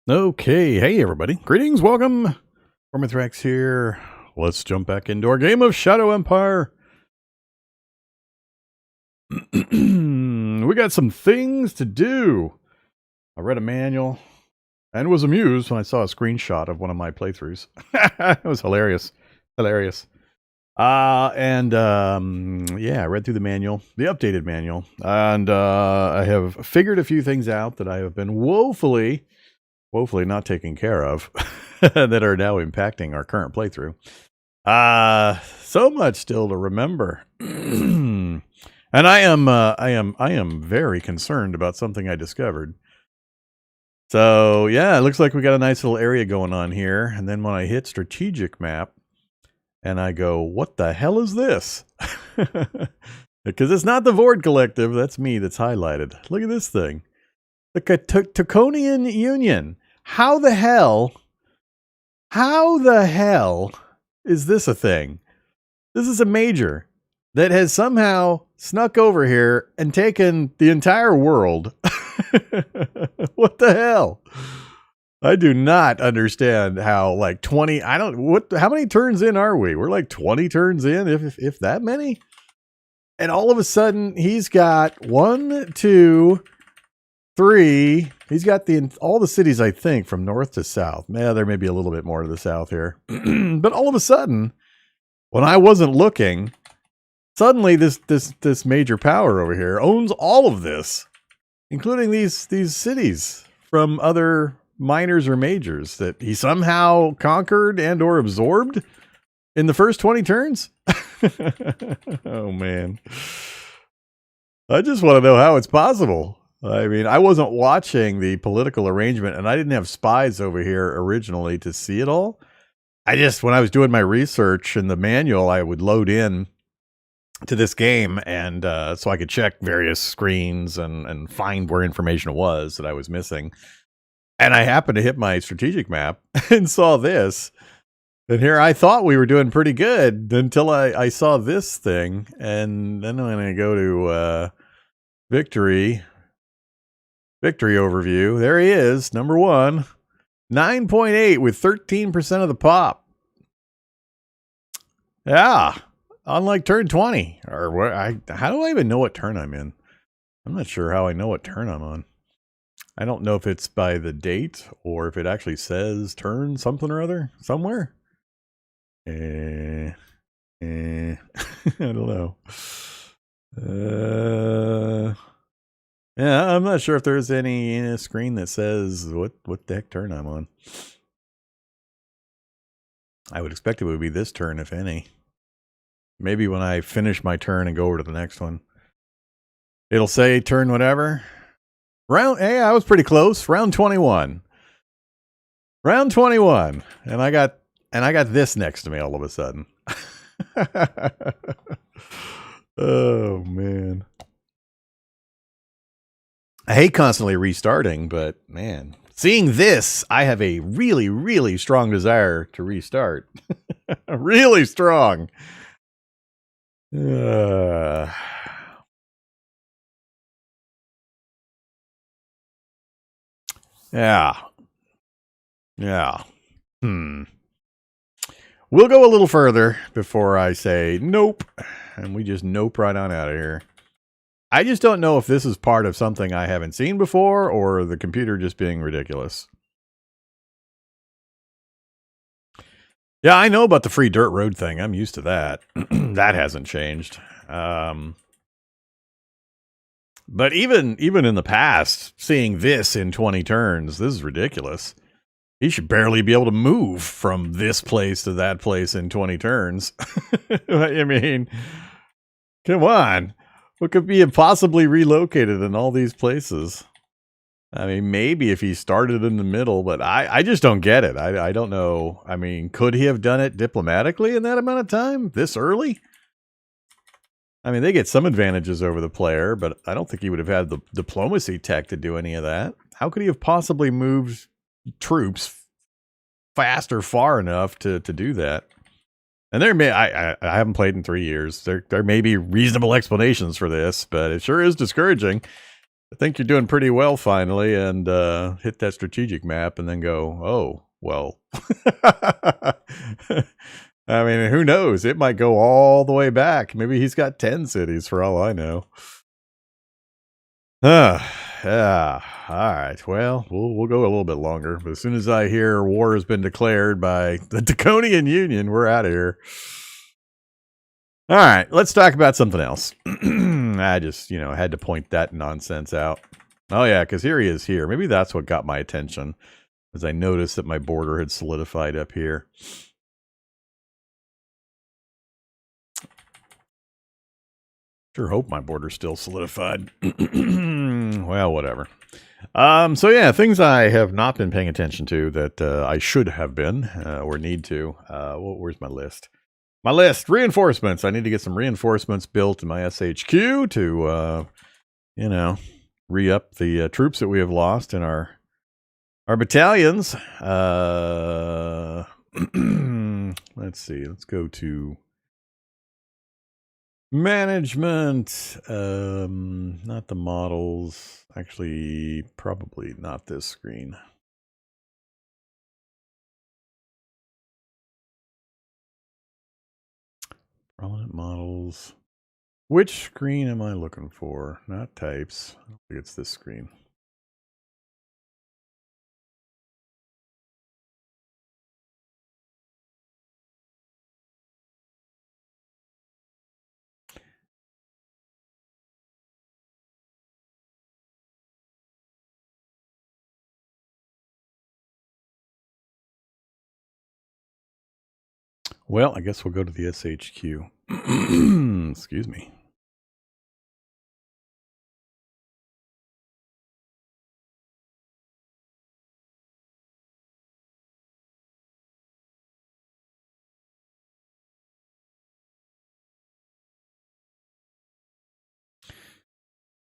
Okay, hey everybody. Greetings, welcome. Ormithrax here. Let's jump back into our game of Shadow Empire. We got some things to do. I read a manual and was amused when I saw a screenshot of one of my playthroughs. It was hilarious. Hilarious. Yeah, I read through the manual, the updated manual, and I have figured a few things out that I have been woefully not taken care of that are now impacting our current playthrough. So much still to remember. And I am very concerned about something I discovered. So yeah, it looks like we got a nice little area going on here. And then when I hit strategic map and I go, what the hell is this? Because it's not the Vord Collective. That's me that's highlighted. Look at this thing. The Taconian Union. How the hell is this a thing? This is a major that has somehow snuck over here and taken the entire world. What the hell? I do not understand how like 20, how many turns in are we? We're like 20 turns in, if that many. And all of a sudden he's got 1, 2, 3. He's got all the cities, I think, from north to south. Yeah, there may be a little bit more to the south here. But all of a sudden, when I wasn't looking, suddenly this major power over here owns all of this, including these cities from other minors or majors that he somehow conquered and or absorbed in the first 20 turns. Oh, man. I just want to know how it's possible. I mean, I wasn't watching the political arrangement, and I didn't have spies over here originally to see it all. When I was doing my research in the manual, I would load in to this game, and so I could check various screens and find where information was that I was missing. And I happened to hit my strategic map and saw this. And here I thought we were doing pretty good until I saw this thing. And then when I go to victory overview, there he is, number 1, 9.8 with 13% of the pop. Yeah, unlike turn 20. Or how do I even know what turn I'm in? I'm not sure how I know what turn I'm on. I don't know if it's by the date or if it actually says turn something or other somewhere. I don't know. Yeah, I'm not sure if there's any screen that says what the heck turn I'm on. I would expect it would be this turn, if any. Maybe when I finish my turn and go over to the next one, it'll say turn whatever. Hey, I was pretty close. Round 21. Round 21, and I got this next to me all of a sudden. Oh man. I hate constantly restarting, but man, seeing this, I have a really, really strong desire to restart. Really strong. Yeah. We'll go a little further before I say nope, and we just nope right on out of here. I just don't know if this is part of something I haven't seen before or the computer just being ridiculous. Yeah, I know about the free dirt road thing. I'm used to that. That hasn't changed. But even in the past, seeing this in 20 turns, this is ridiculous. He should barely be able to move from this place to that place in 20 turns. I mean, come on. What could be impossibly relocated in all these places? I mean, maybe if he started in the middle, but I just don't get it. I don't know. I mean, could he have done it diplomatically in that amount of time? This early? I mean, they get some advantages over the player, but I don't think he would have had the diplomacy tech to do any of that. How could he have possibly moved troops fast or far enough to do that? And there may I haven't played in 3 years. There may be reasonable explanations for this, but it sure is discouraging I think you're doing pretty well finally, and hit that strategic map and then go, oh, well. I mean, who knows? It might go all the way back. Maybe he's got 10 cities for all I know. Yeah. All right. Well, we'll go a little bit longer. But as soon as I hear war has been declared by the Draconian Union, we're out of here. All right. Let's talk about something else. I just, had to point that nonsense out. Oh, yeah, because here he is here. Maybe that's what got my attention, as I noticed that my border had solidified up here. Sure hope my border's still solidified. Well, whatever. So yeah, things I have not been paying attention to that I should have been or need to. Where's my list? My list, reinforcements. I need to get some reinforcements built in my SHQ to, re-up the troops that we have lost in our battalions. Let's see. Let's go to management. Not the models. Actually, probably not this screen. Prominent models. Which screen am I looking for? Not types. I don't think it's this screen. Well, I guess we'll go to the SHQ. Excuse me.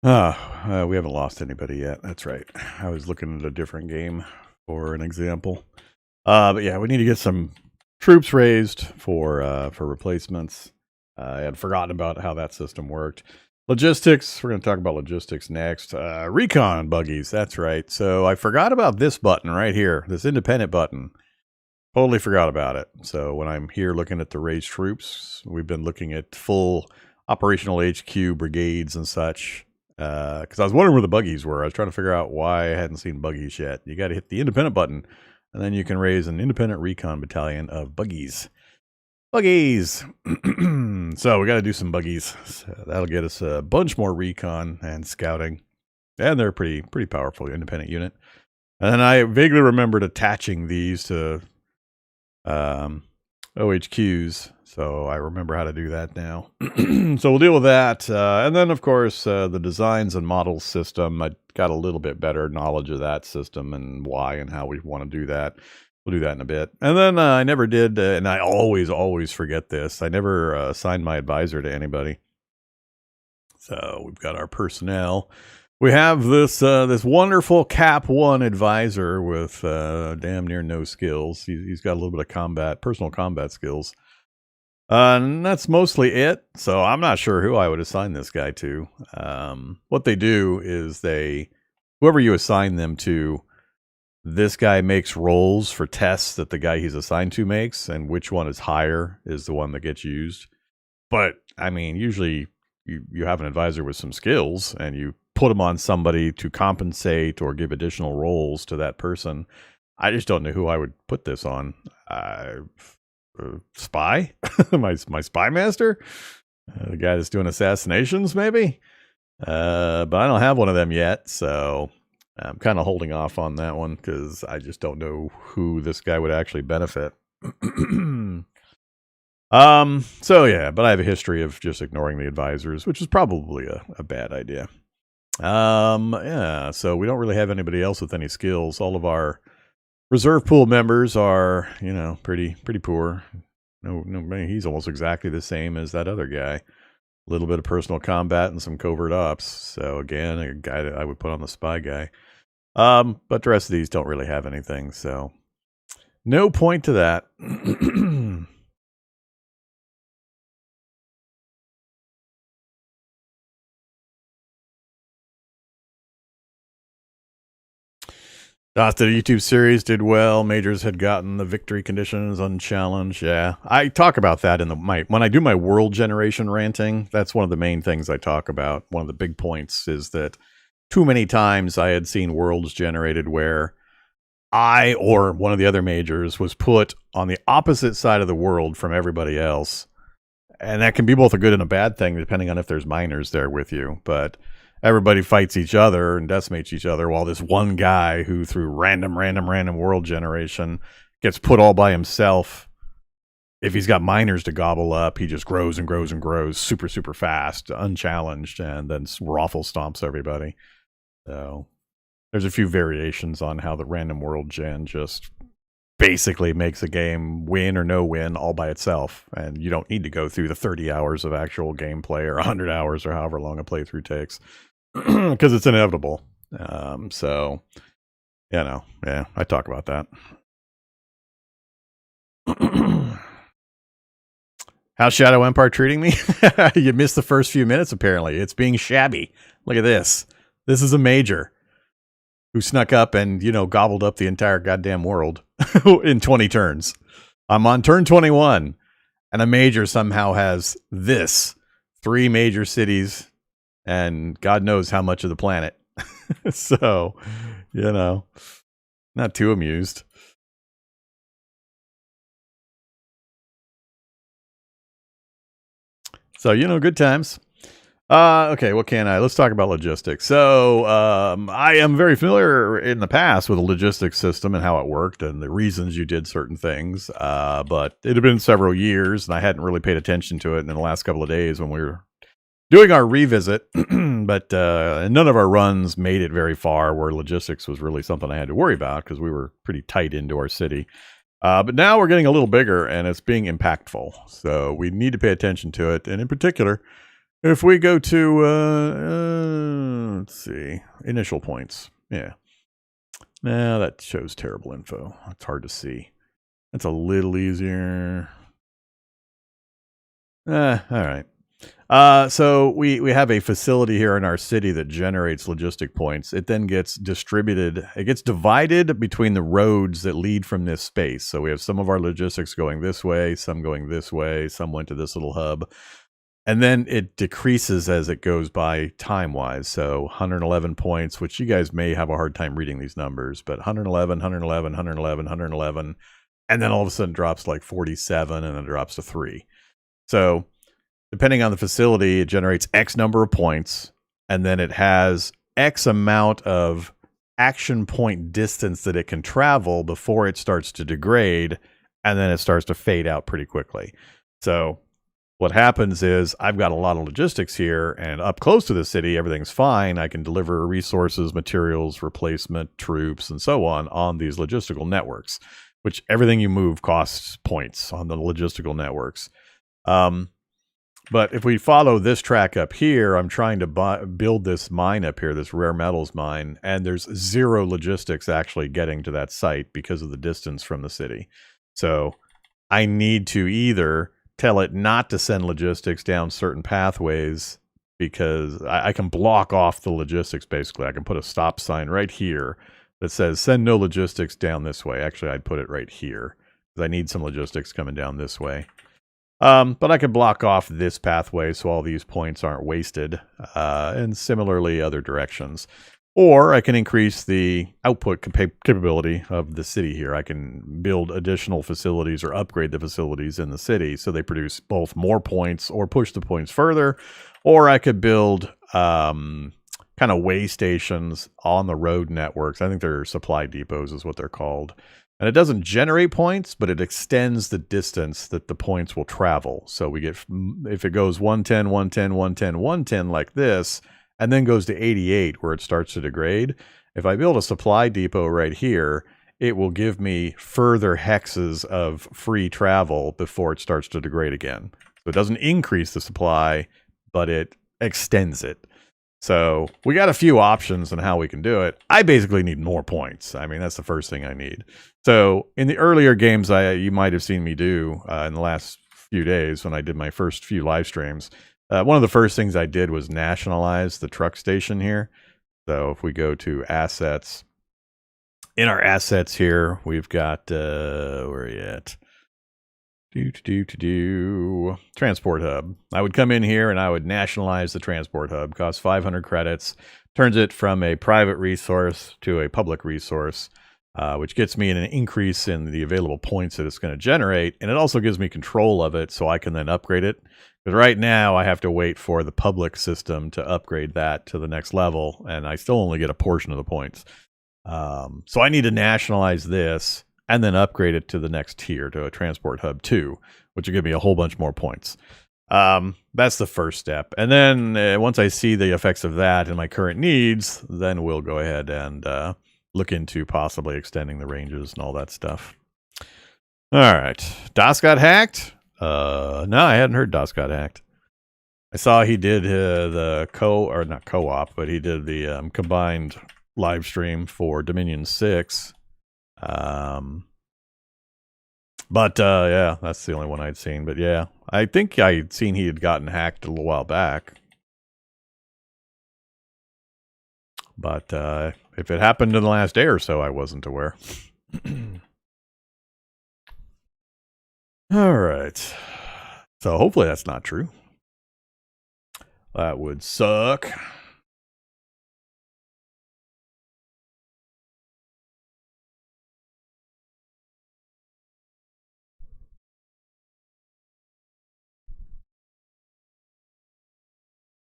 We haven't lost anybody yet. That's right. I was looking at a different game for an example. But yeah, we need to get some troops raised for replacements. I had forgotten about how that system worked. Logistics, we're going to talk about logistics next. Recon buggies, that's right. So I forgot about this button right here, this independent button. Totally forgot about it. So when I'm here looking at the raised troops, we've been looking at full operational HQ brigades and such. Because I was wondering where the buggies were. I was trying to figure out why I hadn't seen buggies yet. You got to hit the independent button, and then you can raise an independent recon battalion of buggies. Buggies! So we got to do some buggies. So that'll get us a bunch more recon and scouting. And they're a pretty powerful independent unit. And then I vaguely remembered attaching these to OHQs. So I remember how to do that now. So we'll deal with that. And then, of course, the designs and models system. I got a little bit better knowledge of that system and why and how we want to do that. We'll do that in a bit. And then I never did, and I always forget this. I never assigned my advisor to anybody. So we've got our personnel. We have this wonderful Cap 1 advisor with damn near no skills. He's got a little bit of personal combat skills. And that's mostly it. So I'm not sure who I would assign this guy to. What they do is whoever you assign them to, this guy makes rolls for tests that the guy he's assigned to makes, and which one is higher is the one that gets used. But, I mean, usually you have an advisor with some skills, and you put them on somebody to compensate or give additional roles to that person. I just don't know who I would put this on. Spy? my spy master? The guy that's doing assassinations, maybe? But I don't have one of them yet, so I'm kind of holding off on that one because I just don't know who this guy would actually benefit. So yeah, but I have a history of just ignoring the advisors, which is probably a bad idea. Yeah, so we don't really have anybody else with any skills. All of our reserve pool members are, pretty poor. No, he's almost exactly the same as that other guy. A little bit of personal combat and some covert ops. So again, a guy that I would put on the spy guy. But the rest of these don't really have anything, so no point to that. The YouTube series did well. Majors had gotten the victory conditions unchallenged. Yeah, I talk about that in when I do my world generation ranting. That's one of the main things I talk about. One of the big points is that too many times I had seen worlds generated where I or one of the other majors was put on the opposite side of the world from everybody else. And that can be both a good and a bad thing, depending on if there's miners there with you. But everybody fights each other and decimates each other, while this one guy who, through random world generation, gets put all by himself. If he's got miners to gobble up, he just grows and grows and grows super, super fast, unchallenged, and then raffle stomps everybody. So there's a few variations on how the random world gen just basically makes a game win or no win all by itself, and you don't need to go through the 30 hours of actual gameplay or 100 hours or however long a playthrough takes, because it's inevitable. So, yeah, I talk about that. How's Shadow Empire treating me? You missed the first few minutes, apparently. It's being shabby. Look at this. This is a major who snuck up and, gobbled up the entire goddamn world in 20 turns. I'm on turn 21, and a major somehow has 3 major cities and God knows how much of the planet. So, not too amused. So, good times. Okay, what can I? Let's talk about logistics. So, I am very familiar in the past with the logistics system and how it worked and the reasons you did certain things. But it had been several years, and I hadn't really paid attention to it in the last couple of days when we were doing our revisit. But none of our runs made it very far where logistics was really something I had to worry about because we were pretty tight into our city. But now we're getting a little bigger, and it's being impactful. So we need to pay attention to it, and in particular, if we go to, let's see, initial points. Yeah. Nah, that shows terrible info. It's hard to see. That's a little easier. All right. So we have a facility here in our city that generates logistic points. It then gets distributed. It gets divided between the roads that lead from this space. So we have some of our logistics going this way, some going this way, some went to this little hub. And then it decreases as it goes by time-wise. So 111 points, which you guys may have a hard time reading these numbers, but 111, 111, 111, 111, and then all of a sudden drops like 47, and then drops to 3. So depending on the facility, it generates X number of points, and then it has X amount of action point distance that it can travel before it starts to degrade, and then it starts to fade out pretty quickly. So what happens is I've got a lot of logistics here, and up close to the city, everything's fine. I can deliver resources, materials, replacement, troops, and so on these logistical networks, which everything you move costs points on the logistical networks. But if we follow this track up here, I'm trying to build this mine up here, this rare metals mine, and there's 0 logistics actually getting to that site because of the distance from the city. So I need to either tell it not to send logistics down certain pathways, because I can block off the logistics, basically. I can put a stop sign right here that says send no logistics down this way. Actually, I'd put it right here because I need some logistics coming down this way. But I could block off this pathway so all these points aren't wasted, and similarly other directions. Or I can increase the output capability of the city here. I can build additional facilities or upgrade the facilities in the city so they produce both more points or push the points further. Or I could build kind of way stations on the road networks. I think they're supply depots is what they're called. And it doesn't generate points, but it extends the distance that the points will travel. So we get, if it goes 110, 110, 110, 110 like this, and then goes to 88 where it starts to degrade, if I build a supply depot right here, it will give me further hexes of free travel before it starts to degrade again. So it doesn't increase the supply, but it extends it. So we got a few options on how we can do it. I basically need more points. I mean, that's the first thing I need. So in the earlier games you might have seen me do in the last few days when I did my first few live streams, one of the first things I did was nationalize the truck station here. So if we go to assets in our assets here, we've got, where are you at? Transport hub. I would come in here and I would nationalize the transport hub. Costs 500 credits. Turns it from a private resource to a public resource, which gets me an increase in the available points that it's going to generate. And it also gives me control of it so I can then upgrade it. But right now I have to wait for the public system to upgrade that to the next level. And I still only get a portion of the points. So I need to nationalize this and then upgrade it to the next tier, to a transport hub 2, which will give me a whole bunch more points. That's the first step. And then once I see the effects of that in my current needs, then we'll go ahead and look into possibly extending the ranges and all that stuff. All right. Das got hacked? No, I hadn't heard Das got hacked. I saw he did the not co-op, but he did the combined live stream for Dominion 6. But yeah, that's the only one I'd seen. But yeah, I think I'd seen he had gotten hacked a little while back. But if it happened in the last day or so, I wasn't aware. All right. So hopefully that's not true. That would suck.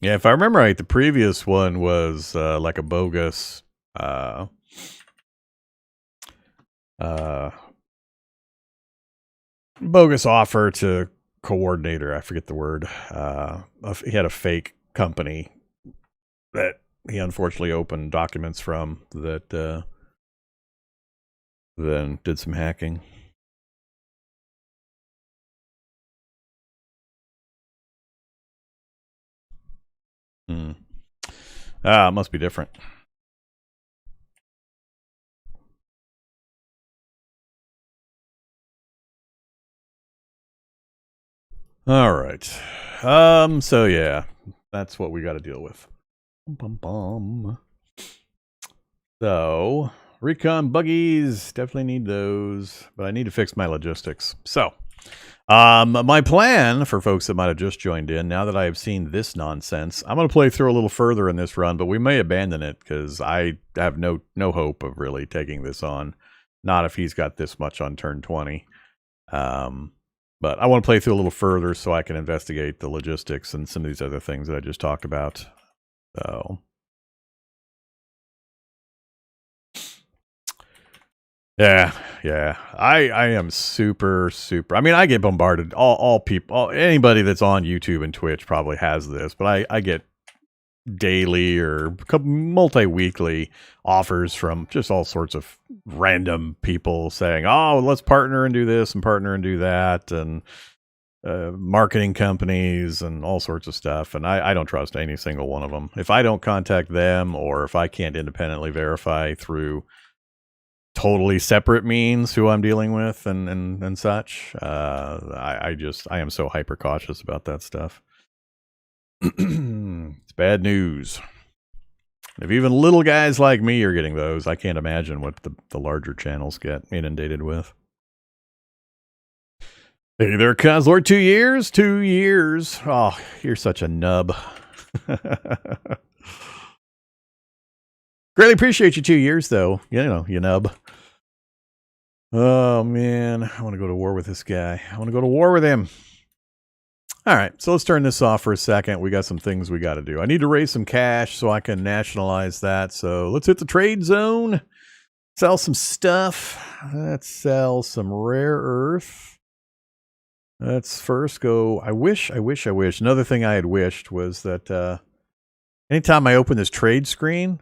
Yeah, if I remember right, the previous one was like a bogus bogus offer to coordinator. I forget the word. He had a fake company that he unfortunately opened documents from that then did some hacking. It must be different. All right. So yeah, that's what we got to deal with. So recon buggies, definitely need those, but I need to fix my logistics. So my plan for folks that might have just joined in, now that I have seen this nonsense, I'm going to play through a little further in this run, but we may abandon it because I have no hope of really taking this on. Not if he's got this much on turn 20. But I want to play through a little further so I can investigate the logistics and some of these other things that I just talked about. So yeah. I am super. I mean, I get bombarded. All people, anybody that's on YouTube and Twitch probably has this, but I get daily or multi-weekly offers from just all sorts of random people saying, "Oh, let's partner and do this and partner and do that," and marketing companies and all sorts of stuff. And I don't trust any single one of them. If I don't contact them, or if I can't independently verify through totally separate means who I'm dealing with and such, I am so hyper cautious about that stuff. It's bad news. If even little guys like me are getting those, I can't imagine what the larger channels get inundated with. Hey there, Coslord. 2 years? 2 years. Oh, you're such a nub. Greatly appreciate you 2 years, though. You know, you nub. Oh, man. I want to go to war with this guy. I want to go to war with him. All right, so let's turn this off for a second. We got some things we got to do. I need to raise some cash so I can nationalize that. So let's hit the trade zone. Sell some stuff. Let's sell some rare earth. Let's first go. I wish. Another thing I had wished was that anytime I open this trade screen,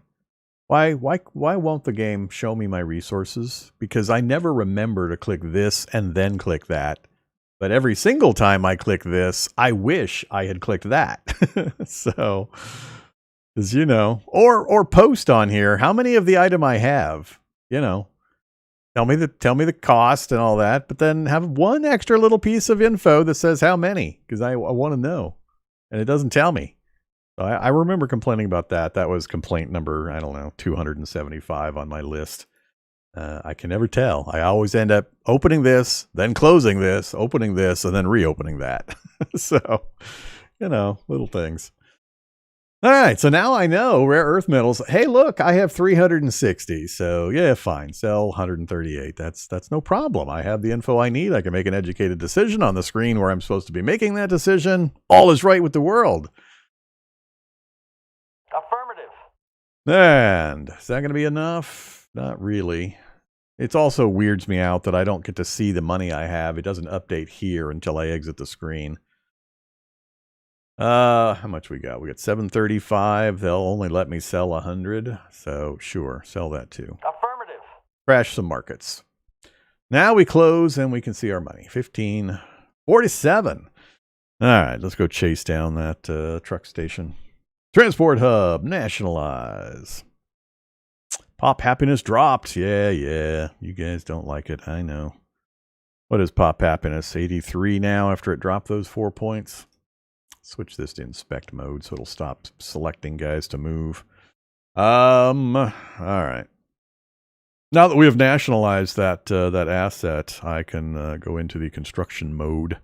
why won't the game show me my resources? Because I never remember to click this and then click that. But every single time I click this, I wish I had clicked that. So, as you know, or post on here how many of the item I have. You know, tell me the cost and all that, but then have one extra little piece of info that says how many, because I want to know, and it doesn't tell me. So I remember complaining about that. That was complaint number, I don't know, 275 on my list. I can never tell. I always end up opening this, then closing this, opening this, and then reopening that. So, little things. All right, so now I know rare earth metals. Hey, look, I have 360. So yeah, fine. Sell 138. That's no problem. I have the info I need. I can make an educated decision on the screen where I'm supposed to be making that decision. All is right with the world. Affirmative. And is that going to be enough? Not really. It also weirds me out that I don't get to see the money I have. It doesn't update here until I exit the screen. How much we got? We got 735. They'll only let me sell 100. So sure, sell that too. Affirmative. Crash some markets. Now we close and we can see our money. 1547. All right, let's go chase down that truck station. Transport hub, nationalize. Pop happiness dropped. Yeah. You guys don't like it. I know. What is pop happiness? 83 now after it dropped those 4 points. Switch this to inspect mode so it'll stop selecting guys to move. All right. Now that we have nationalized that asset, I can go into the construction mode.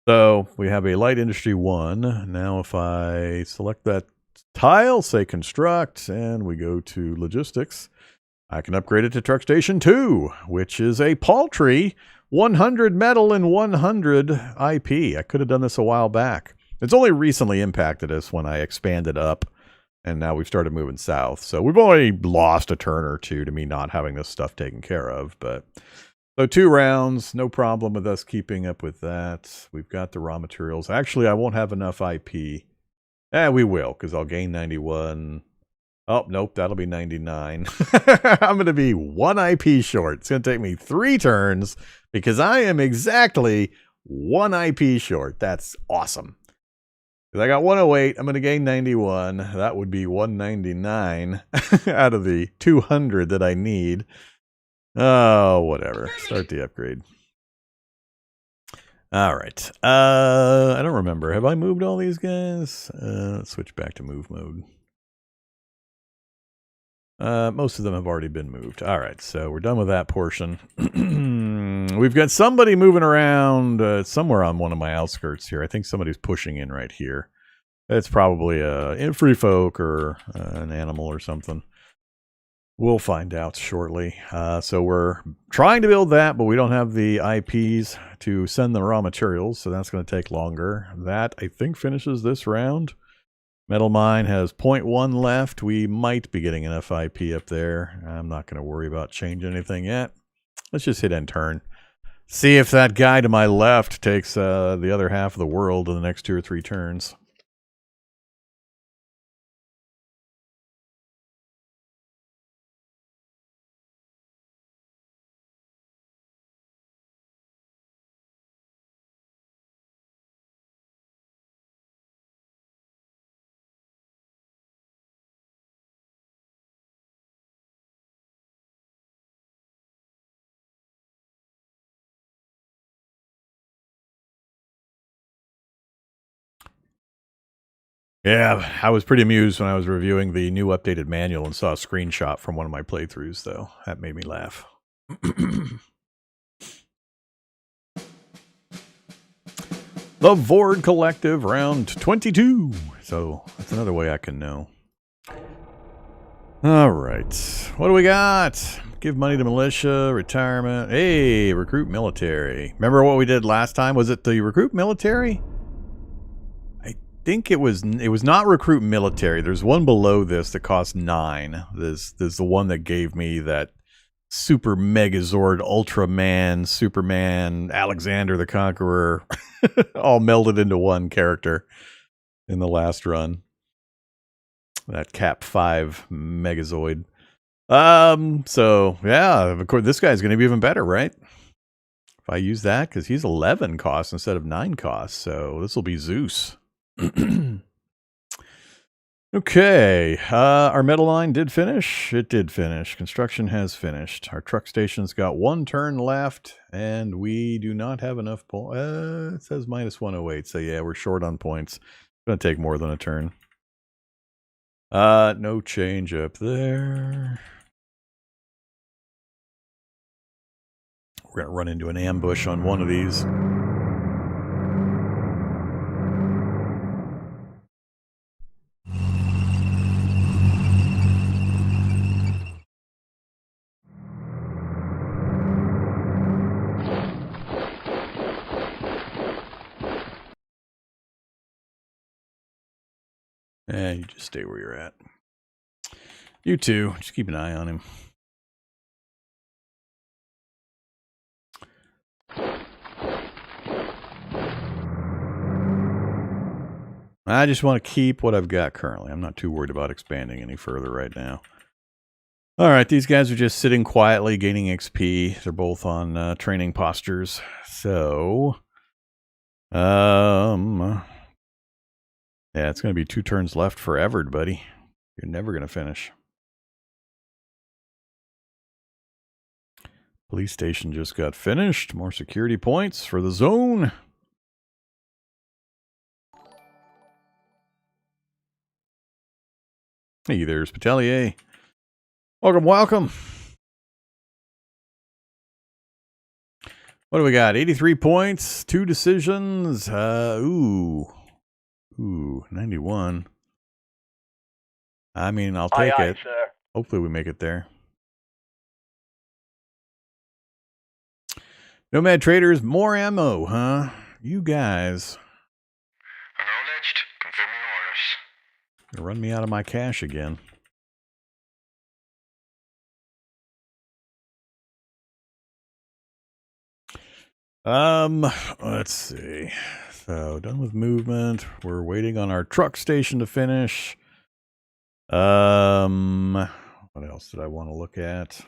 So we have a light industry 1. Now if I select that tile, say construct, and we go to logistics, I can upgrade it to truck station 2, which is a paltry 100 metal and 100 IP. I could have done this a while back. It's only recently impacted us when I expanded up, and now we've started moving south. So we've only lost a turn or two to me not having this stuff taken care of. But so 2 rounds, no problem with us keeping up with that. We've got the raw materials. Actually, I won't have enough IP. We will, because I'll gain 91. Oh, nope, that'll be 99. I'm going to be 1 IP short. It's going to take me 3 turns because I am exactly 1 IP short. That's awesome. I got 108. I'm going to gain 91. That would be 199 out of the 200 that I need. Oh, whatever. Start the upgrade. All right. I don't remember. Have I moved all these guys? Let's switch back to move mode. Most of them have already been moved. All right, so we're done with that portion. We've got somebody moving around somewhere on one of my outskirts here. I think somebody's pushing in right here. It's probably a free folk or an animal or something. We'll find out shortly. So we're trying to build that, but we don't have the IPs to send the raw materials, so that's going to take longer. That, I think, finishes this round. Metal Mine has 0.1 left. We might be getting enough IP up there. I'm not going to worry about changing anything yet. Let's just hit end turn. See if that guy to my left takes the other half of the world in the next 2 or 3 turns. Yeah, I was pretty amused when I was reviewing the new updated manual and saw a screenshot from one of my playthroughs, though. That made me laugh. The Vord Collective, round 22. So that's another way I can know. All right. What do we got? Give money to militia, retirement. Hey, recruit military. Remember what we did last time? Was it the recruit military? I think it was not recruit military. There's one below this that costs 9. There's the one that gave me that Super Megazord, Ultraman, Superman, Alexander the Conqueror, all melded into one character in the last run. That Cap 5 Megazoid. So yeah, of course this guy's gonna be even better, right? If I use that, because he's 11 costs instead of 9 costs, so this will be Zeus. Okay, our metal line did finish. It did finish. Construction has finished. Our truck station's got 1 turn left, and we do not have enough points. It says minus 108, so yeah, we're short on points. It's going to take more than a turn. No change up there. We're going to run into an ambush on one of these. You just stay where you're at. You too. Just keep an eye on him. I just want to keep what I've got currently. I'm not too worried about expanding any further right now. All right, these guys are just sitting quietly, gaining XP. They're both on training postures. So, yeah, it's going to be 2 turns left forever, buddy. You're never going to finish. Police station just got finished. More security points for the zone. Hey, there's Patelier. Welcome, welcome. What do we got? 83 points, 2 decisions. Ooh, 91. I mean, I'll take it. Sir. Hopefully we make it there. Nomad traders, more ammo, huh? You guys. Acknowledged. Confirming orders. Gonna run me out of my cash again. Let's see. So, done with movement. We're waiting on our truck station to finish. What else did I want to look at?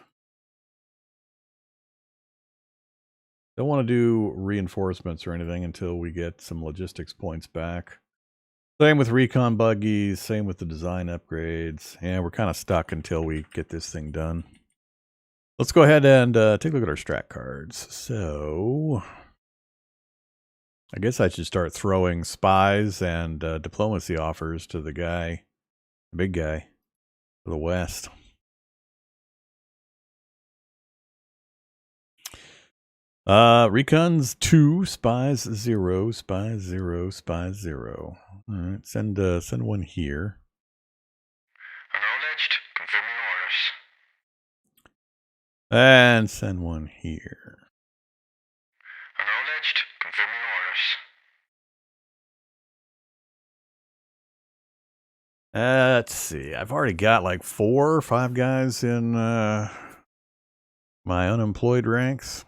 Don't want to do reinforcements or anything until we get some logistics points back. Same with recon buggies, same with the design upgrades. Yeah, we're kind of stuck until we get this thing done. Let's go ahead and take a look at our strat cards. So, I guess I should start throwing spies and diplomacy offers to the guy, the big guy, to the west. Recons 2, spies 0, spies 0, spies 0. All right, send one here. Acknowledged. Confirming orders. And send one here. Acknowledged. Confirming orders. Let's see. I've already got like 4 or 5 guys in my unemployed ranks.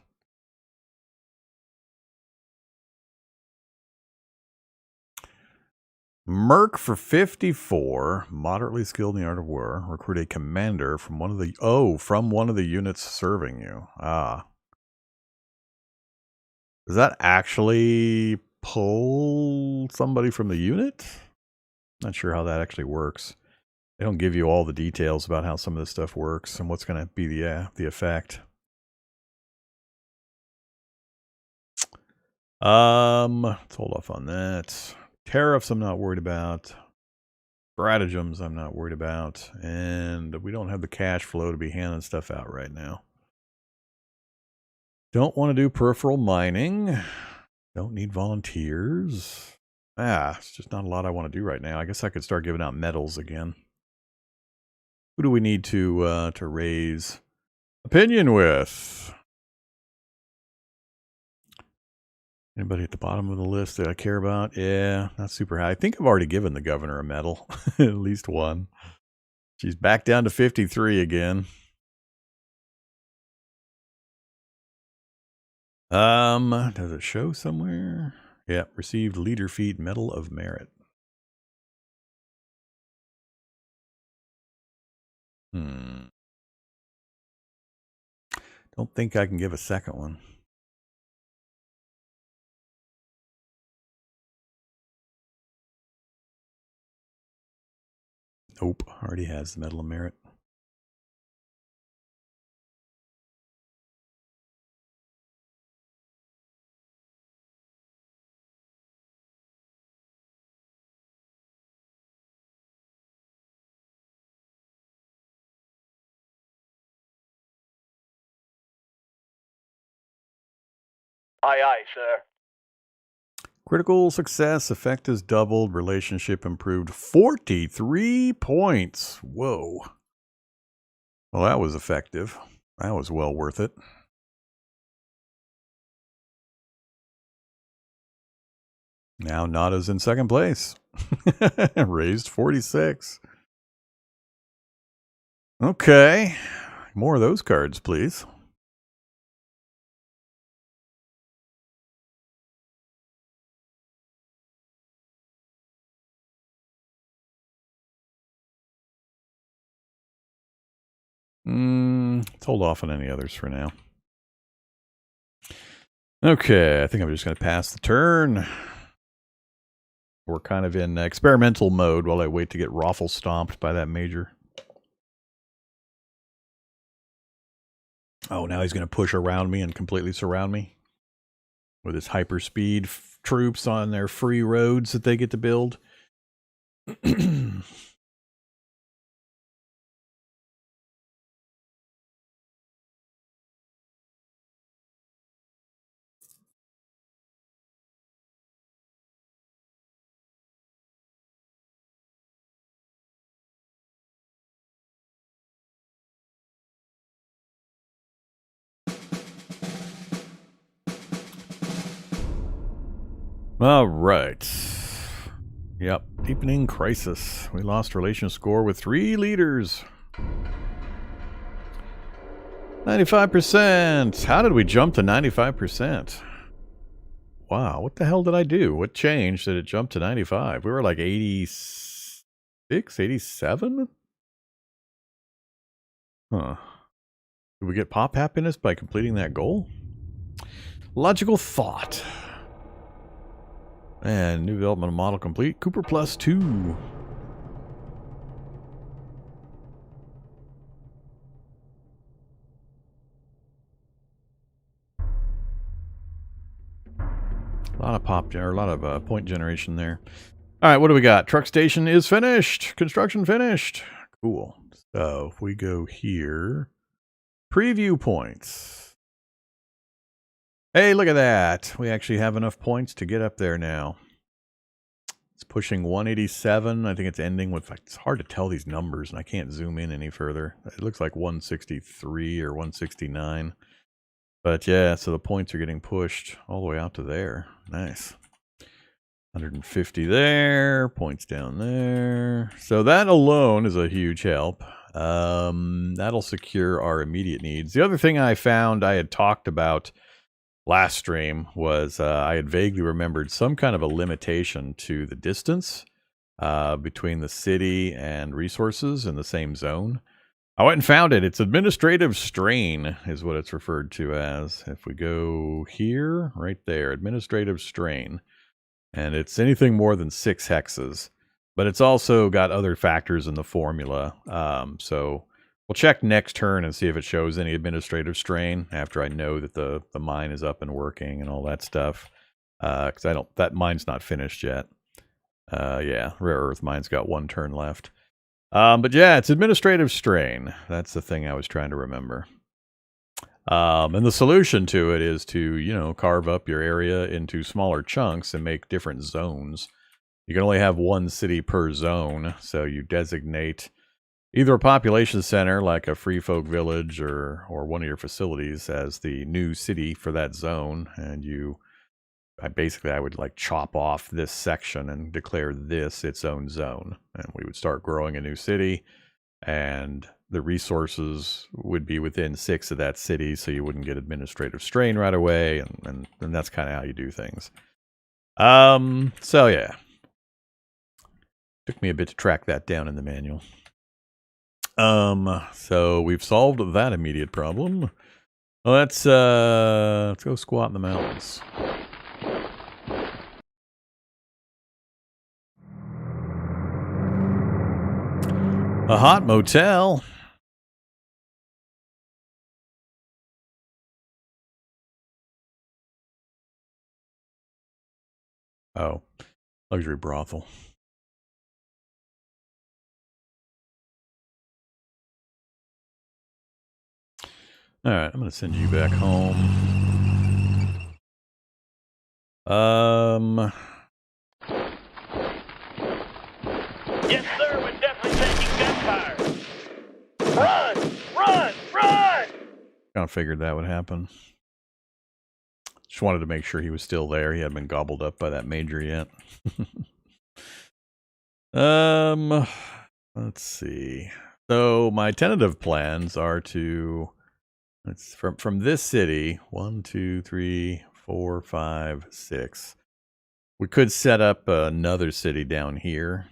Merc for 54, moderately skilled in the art of war. Recruit a commander from one of the units serving you. Ah. Does that actually pull somebody from the unit? Not sure how that actually works. They don't give you all the details about how some of this stuff works and what's going to be the effect. Let's hold off on that. Tariffs I'm not worried about. Stratagems I'm not worried about. And we don't have the cash flow to be handing stuff out right now. Don't want to do peripheral mining. Don't need volunteers. It's just not a lot I want to do right now. I guess I could start giving out medals again. Who do we need to raise opinion with? Anybody at the bottom of the list that I care about? Yeah, not super high. I think I've already given the governor a medal. At least one. She's back down to 53 again. Does it show somewhere? Yeah, received Leader Feat Medal of Merit. Don't think I can give a second one. Nope, already has the Medal of Merit. Aye, aye, sir. Critical success, effect is doubled, relationship improved 43 points. Whoa. Well, that was effective. That was well worth it. Now Nada's in second place. Raised 46. Okay. More of those cards, please. Let's hold off on any others for now. Okay, I think I'm just going to pass the turn. We're kind of in experimental mode while I wait to get raffle stomped by that major. Oh, now he's going to push around me and completely surround me with his hyperspeed troops on their free roads that they get to build. All right. Yep, deepening crisis. We lost relation score with 3 leaders. 95%. How did we jump to 95%? Wow, what the hell did I do? What changed that it jumped to 95? We were like 86, 87? Huh. Did we get pop happiness by completing that goal? Logical thought. And new development model complete. Cooper plus 2. A lot of point generation there. All right, what do we got? Truck station is finished. Construction finished. Cool. So if we go here, preview points. Hey, look at that. We actually have enough points to get up there now. It's pushing 187. I think it's ending with, it's hard to tell these numbers, and I can't zoom in any further. It looks like 163 or 169. But yeah, so the points are getting pushed all the way out to there. Nice. 150 there, points down there. So that alone is a huge help. That'll secure our immediate needs. The other thing I found I had talked about last stream was I had vaguely remembered some kind of a limitation to the distance between the city and resources in the same zone. I went and found it. It's administrative strain is what it's referred to as. If we go here, right there, administrative strain. And it's anything more than 6 hexes. But it's also got other factors in the formula. So we'll check next turn and see if it shows any administrative strain after I know that the mine is up and working and all that stuff. Because that mine's not finished yet. Yeah, rare earth mine's got 1 turn left. But yeah, it's administrative strain. That's the thing I was trying to remember. And the solution to it is to, carve up your area into smaller chunks and make different zones. You can only have 1 city per zone, so you designate either a population center like a free folk village or one of your facilities as the new city for that zone, and I would like chop off this section and declare this its own zone, and we would start growing a new city, and the resources would be within 6 of that city, so you wouldn't get administrative strain right away, and that's kind of how you do things. So yeah. Took me a bit to track that down in the manual. So we've solved that immediate problem. Let's go squat in the mountains. A hot motel. Oh, luxury brothel. All right, I'm going to send you back home. Yes, sir, we're definitely taking gunfire. Run! Run! Run! Kind of figured that would happen. Just wanted to make sure he was still there. He hadn't been gobbled up by that major yet. Let's see. So my tentative plans are to, let's from this city, 1, 2, 3, 4, 5, 6. We could set up another city down here.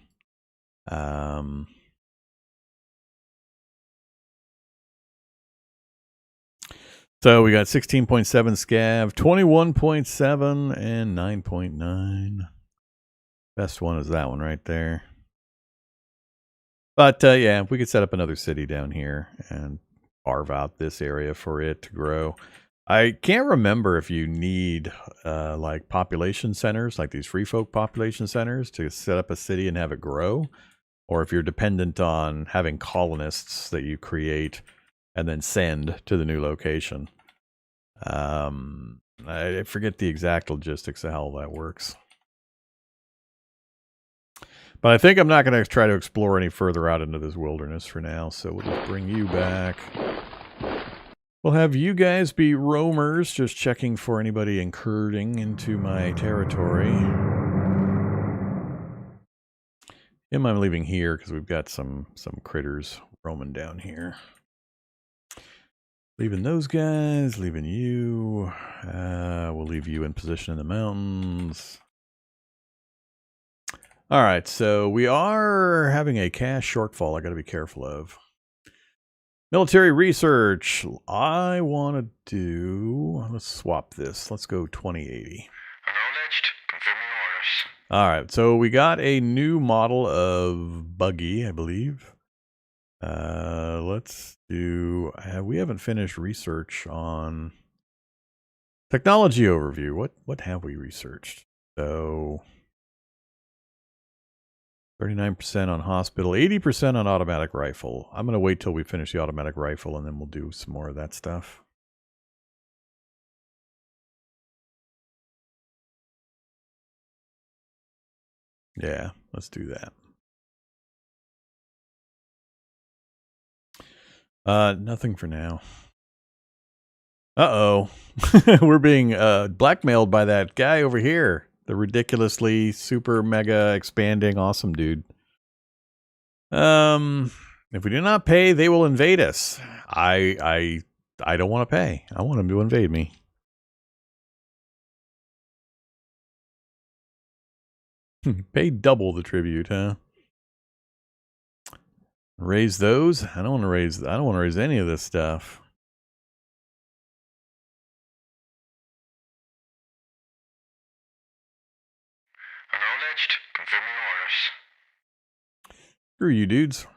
So we got 16.7 scav, 21.7, and 9.9. Best one is that one right there. But yeah, we could set up another city down here and carve out this area for it to grow. I can't remember if you need like population centers, like these free folk population centers, to set up a city and have it grow, or if you're dependent on having colonists that you create and then send to the new location. I forget the exact logistics of how that works. But I think I'm not going to try to explore any further out into this wilderness for now, so we'll just bring you back. We'll have you guys be roamers, just checking for anybody intruding into my territory. Him I'm leaving here because we've got some critters roaming down here. Leaving those guys, leaving you. We'll leave you in position in the mountains. All right, so we are having a cash shortfall I got to be careful of. Military research. I want to do... Let's swap this. Let's go 2080. Acknowledged. Confirming orders. All right, so we got a new model of buggy, I believe. Let's do... we haven't finished research on... Technology overview. What have we researched? So... 39% on hospital, 80% on automatic rifle. I'm going to wait till we finish the automatic rifle and then we'll do some more of that stuff. Yeah, let's do that. Nothing for now. Uh-oh. We're being blackmailed by that guy over here. The ridiculously super mega expanding awesome dude. If we do not pay, they will invade us. I don't want to pay. I want them to invade me. Pay double the tribute, huh? Raise those? I don't want to raise any of this stuff. Acknowledged. Confirming orders. Screw you dudes.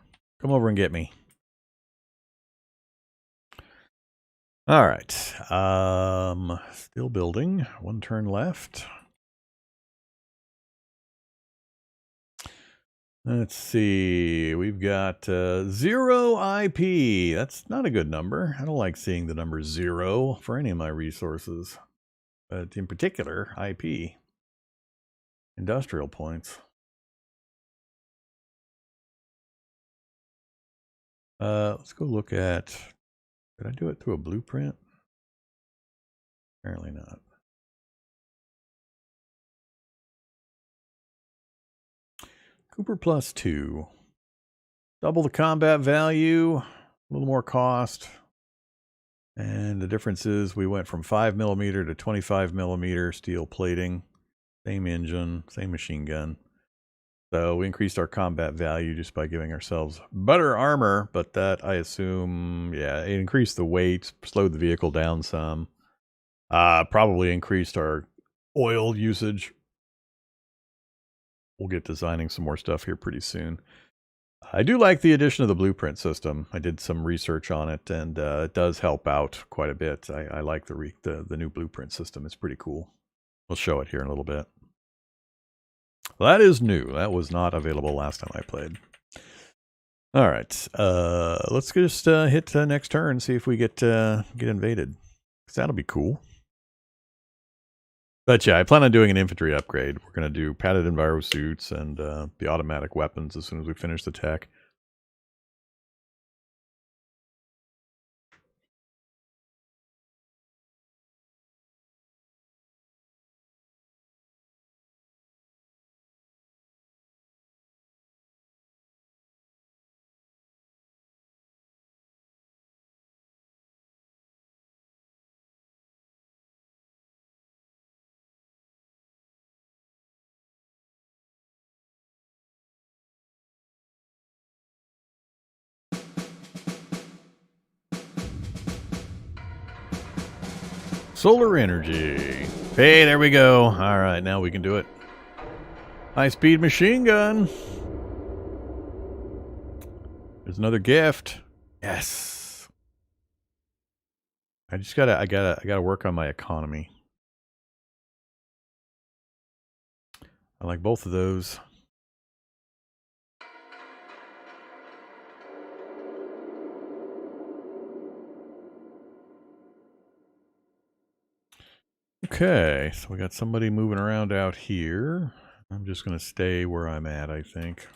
Come over and get me. All right. Still building. One turn left. Let's see. We've got 0 IP. That's not a good number. I don't like seeing the number 0 for any of my resources. But in particular, IP. Industrial points. Let's go look at... Did I do it through a blueprint? Apparently not. Cooper plus 2. Double the combat value, a little more cost. And the difference is we went from 5mm to 25mm steel plating. Same engine, same machine gun. So we increased our combat value just by giving ourselves better armor, but that, I assume, yeah, it increased the weight, slowed the vehicle down some. Probably increased our oil usage. We'll get designing some more stuff here pretty soon. I do like the addition of the blueprint system. I did some research on it, and it does help out quite a bit. I like the new blueprint system. It's pretty cool. We'll show it here in a little bit. Well, that is new. That was not available last time I played. All right. Let's just hit next turn, see if we get invaded. 'Cause that'll be cool. But yeah, I plan on doing an infantry upgrade. We're going to do padded enviro suits and the automatic weapons as soon as we finish the tech. Solar energy. Hey, there we go. All right, now we can do it. High-speed machine gun. There's another gift. Yes. I gotta work on my economy. I like both of those. Okay, so we got somebody moving around out here. I'm just going to stay where I'm at, I think.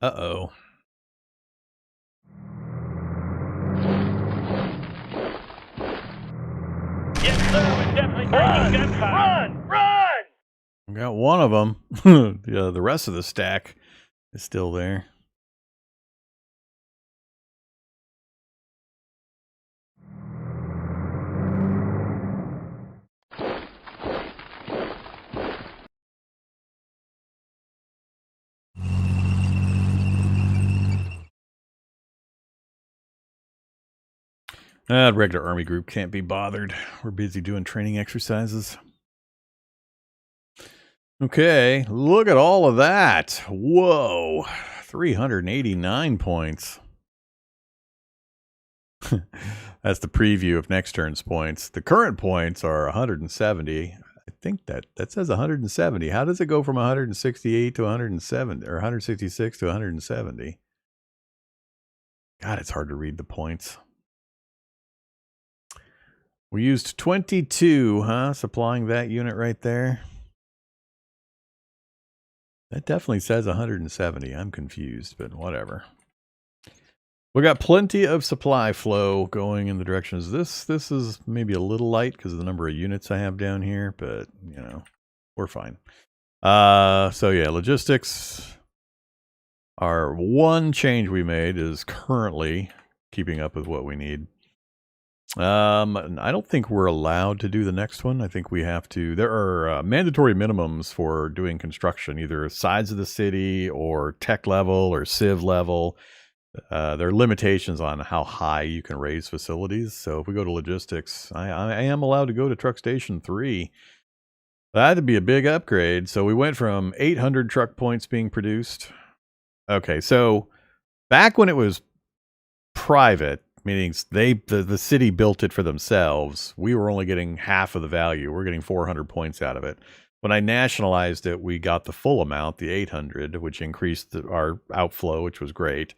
Uh-oh. Yes, sir. We're definitely taking gunfire. Run! Run! We got one of them. The rest of the stack is still there. Regular army group can't be bothered. We're busy doing training exercises. Okay, look at all of that. Whoa, 389 points. That's the preview of next turn's points. The current points are 170. I think that says 170. How does it go from 168 to 170 or 166 to 170? God, it's hard to read the points. We used 22, huh? Supplying that unit right there. That definitely says 170. I'm confused, but whatever. We got plenty of supply flow going in the directions. This is maybe a little light because of the number of units I have down here, but you know, we're fine. So yeah, logistics. Our one change we made is currently keeping up with what we need. I don't think we're allowed to do the next one. I think we have to. There are mandatory minimums for doing construction, either sides of the city or tech level or civ level. There are limitations on how high you can raise facilities. So if we go to logistics, I am allowed to go to truck station 3. That'd be a big upgrade. So we went from 800 truck points being produced. Okay, so back when it was private, meaning the city built it for themselves, we were only getting half of the value. We're getting 400 points out of it. When I nationalized it, we got the full amount, the 800, which increased our outflow, which was great.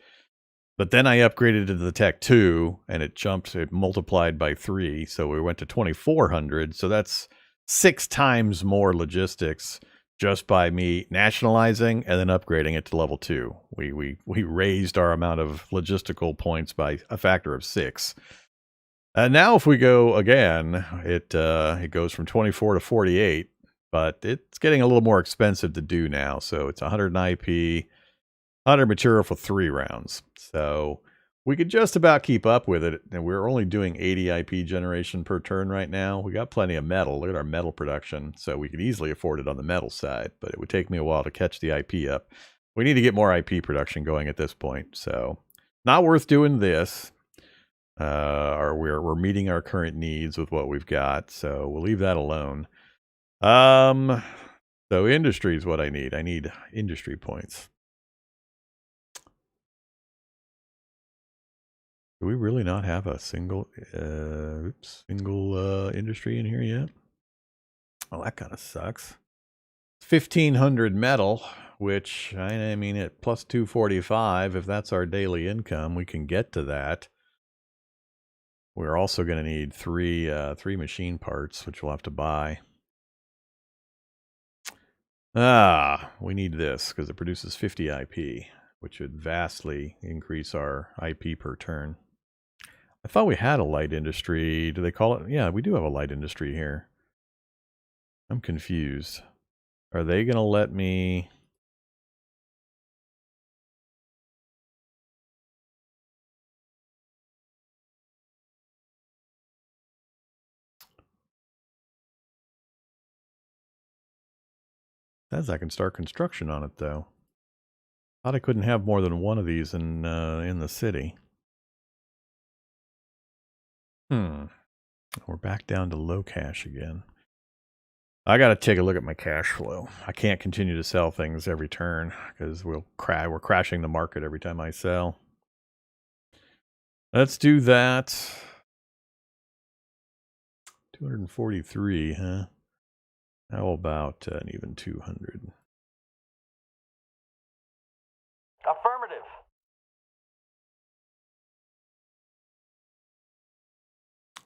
But then I upgraded to the Tech 2, and it multiplied by 3, so we went to 2,400. So that's 6 times more logistics just by me nationalizing and then upgrading it to level 2. We raised our amount of logistical points by a factor of 6. And now if we go again, it goes from 24 to 48, but it's getting a little more expensive to do now. So it's 100 IP, 100 material for 3 rounds. So we could just about keep up with it. And we're only doing 80 IP generation per turn right now. We got plenty of metal. Look at our metal production. So we could easily afford it on the metal side, but it would take me a while to catch the IP up. We need to get more IP production going at this point. So not worth doing this. Or we're meeting our current needs with what we've got. So we'll leave that alone. So industry is what I need. I need industry points. Do we really not have a single industry in here yet? Oh, that kind of sucks. 1,500 metal, which I mean at plus 245, if that's our daily income, we can get to that. We're also going to need three machine parts, which we'll have to buy. We need this because it produces 50 IP, which would vastly increase our IP per turn. I thought we had a light industry. Do they call it? Yeah, we do have a light industry here. I'm confused. Are they going to let me... Says I can start construction on it, though. Thought I couldn't have more than one of these in the city. We're back down to low cash again. I got to take a look at my cash flow. I can't continue to sell things every turn because we're crashing the market every time I sell. Let's do that. 243, huh? How about an even 200? Affirmative.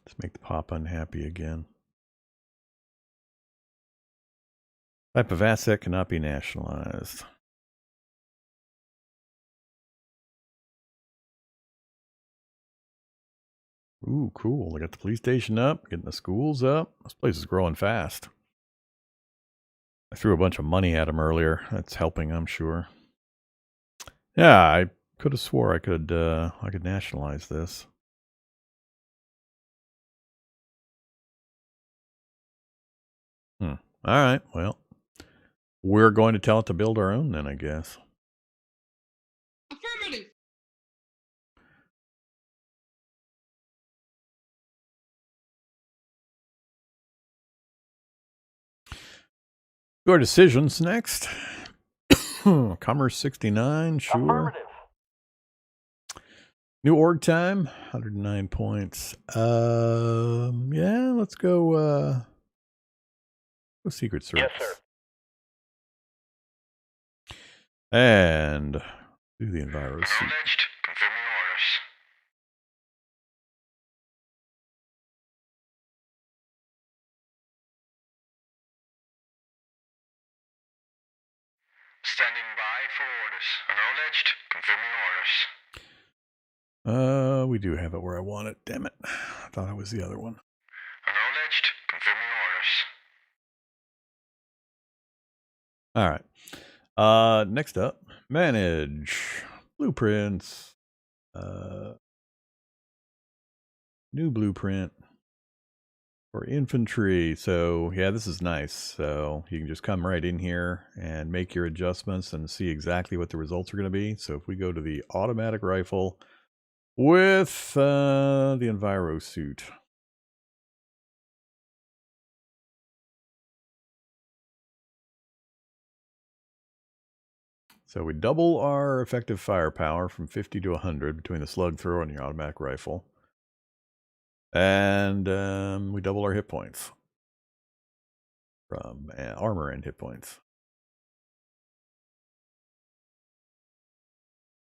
Let's make the pop unhappy again. Type of asset cannot be nationalized. Ooh, cool. They got the police station up, getting the schools up. This place is growing fast. I threw a bunch of money at him earlier. That's helping, I'm sure. Yeah, I could have swore I could nationalize this. All right, well, we're going to tell it to build our own then, I guess. Affirmative. Your decisions next. Commerce 69, sure. Affirmative. New org time, 109 points. Yeah, let's go Secret Service. Yes, sir. And do the enviro suit. Acknowledged. Confirming orders. Standing by for orders. Acknowledged. Confirming orders. We do have it where I want it. Damn it. I thought it was the other one. Acknowledged. Confirming orders. All right. Next up, manage blueprints. New blueprint for infantry. So yeah, this is nice. So you can just come right in here and make your adjustments and see exactly what the results are going to be. So if we go to the automatic rifle with the enviro suit. So we double our effective firepower from 50 to 100 between the slug thrower and the automatic rifle. And we double our hit points from armor and hit points.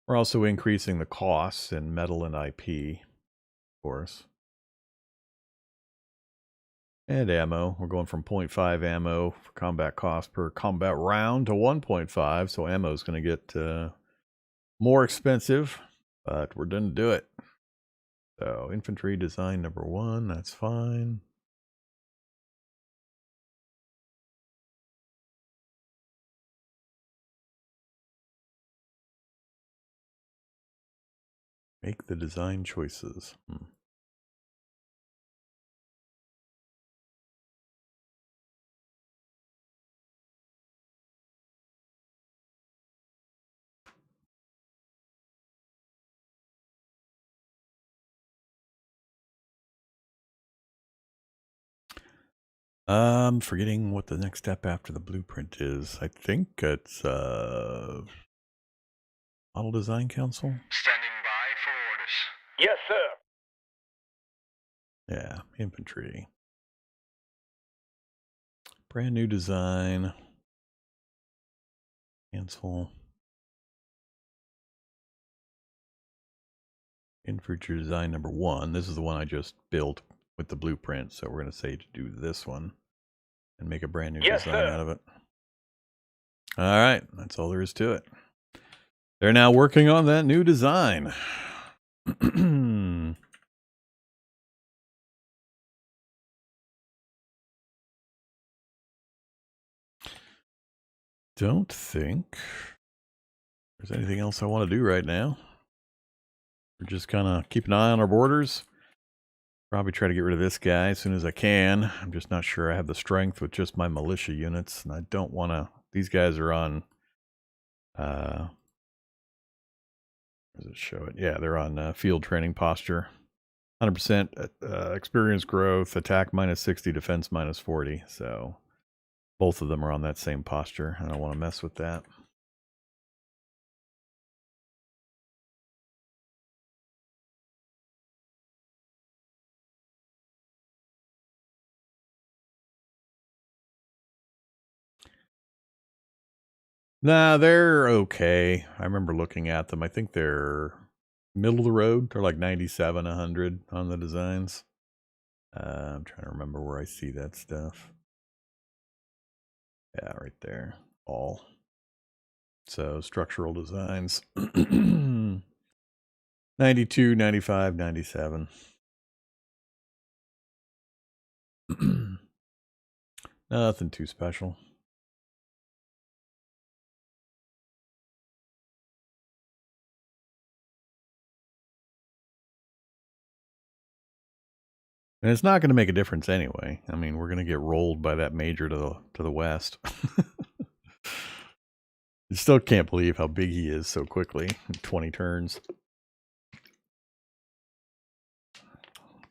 We're also increasing the costs in metal and IP, of course. And ammo. We're going from 0.5 ammo for combat cost per combat round to 1.5. So ammo is going to get more expensive, but we're done to do it. So infantry design number 1, that's fine. Make the design choices. I'm forgetting what the next step after the blueprint is. I think it's Model Design Council. Standing by for orders. Yes, sir. Yeah, infantry. Brand new design. Cancel. Infrastructure design number 1. This is the one I just built with the blueprint. So we're going to say to do this one and make a brand new design out of it. All right. That's all there is to it. They're now working on that new design. Don't think there's anything else I want to do right now. We're just kind of keeping an eye on our borders. Probably try to get rid of this guy as soon as I can. I'm just not sure I have the strength with just my militia units, and I don't want to. These guys are on. Does it show it? Yeah, they're on field training posture. 100% experience growth, attack -60, defense -40. So both of them are on that same posture. I don't want to mess with that. Nah, they're okay. I remember looking at them. I think they're middle of the road. They're like 97, 100 on the designs. I'm trying to remember where I see that stuff. Yeah, right there. All. So structural designs. 92, 95, 97. Nothing too special. And it's not going to make a difference anyway. I mean, we're going to get rolled by that major to the west. I still can't believe how big he is so quickly. 20 turns.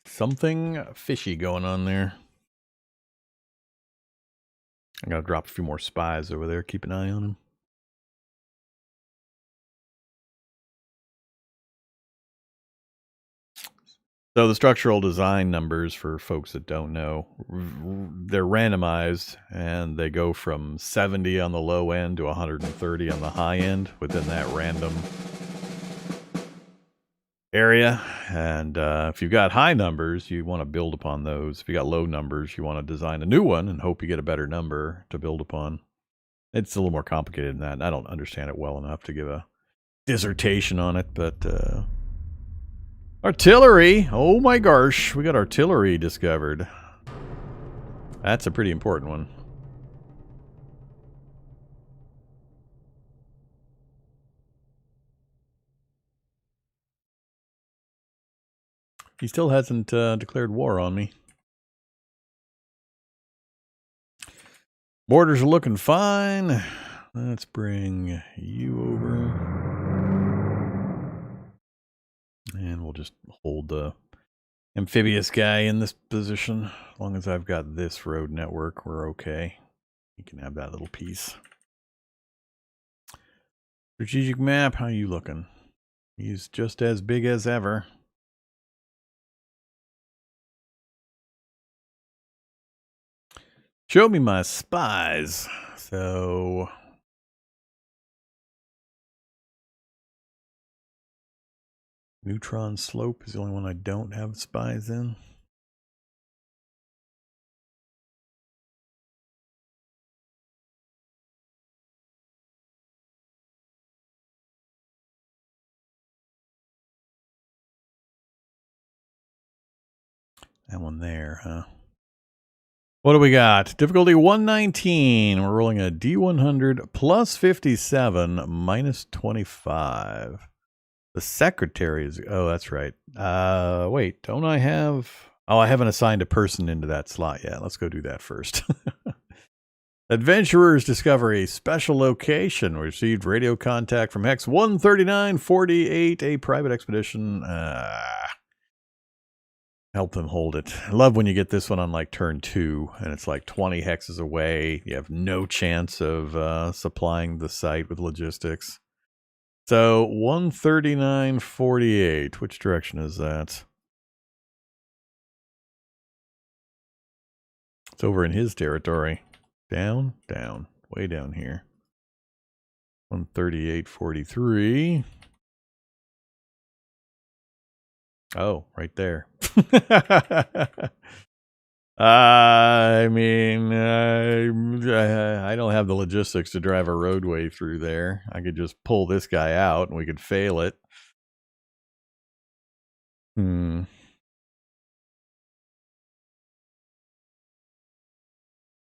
Something fishy going on there. I gotta drop a few more spies over there. Keep an eye on him. So the structural design numbers, for folks that don't know, they're randomized, and they go from 70 on the low end to 130 on the high end within that random area. And if you've got high numbers, you want to build upon those. If you got low numbers, you want to design a new one and hope you get a better number to build upon. It's a little more complicated than that. I don't understand it well enough to give a dissertation on it, but artillery! Oh my gosh, we got artillery discovered. That's a pretty important one. He still hasn't declared war on me. Borders are looking fine. Let's bring you over. And we'll just hold the amphibious guy in this position. As long as I've got this road network, we're okay. You can have that little piece. Strategic map, how are you looking? He's just as big as ever. Show me my spies. So Neutron Slope is the only one I don't have spies in. That one there, huh? What do we got? Difficulty 119. We're rolling a D100 plus 57 minus 25. The secretary is... Oh, that's right. Wait, don't I have... Oh, I haven't assigned a person into that slot yet. Let's go do that first. Adventurers discover a special location. Received radio contact from Hex 13948, a private expedition. Help them hold it. I love when you get this one on like turn 2 and it's like 20 hexes away. You have no chance of supplying the site with logistics. So 139.48. Which direction is that? It's over in his territory. Down, down, way down here. 138.43. Oh, right there. I mean, I don't have the logistics to drive a roadway through there. I could just pull this guy out and we could fail it.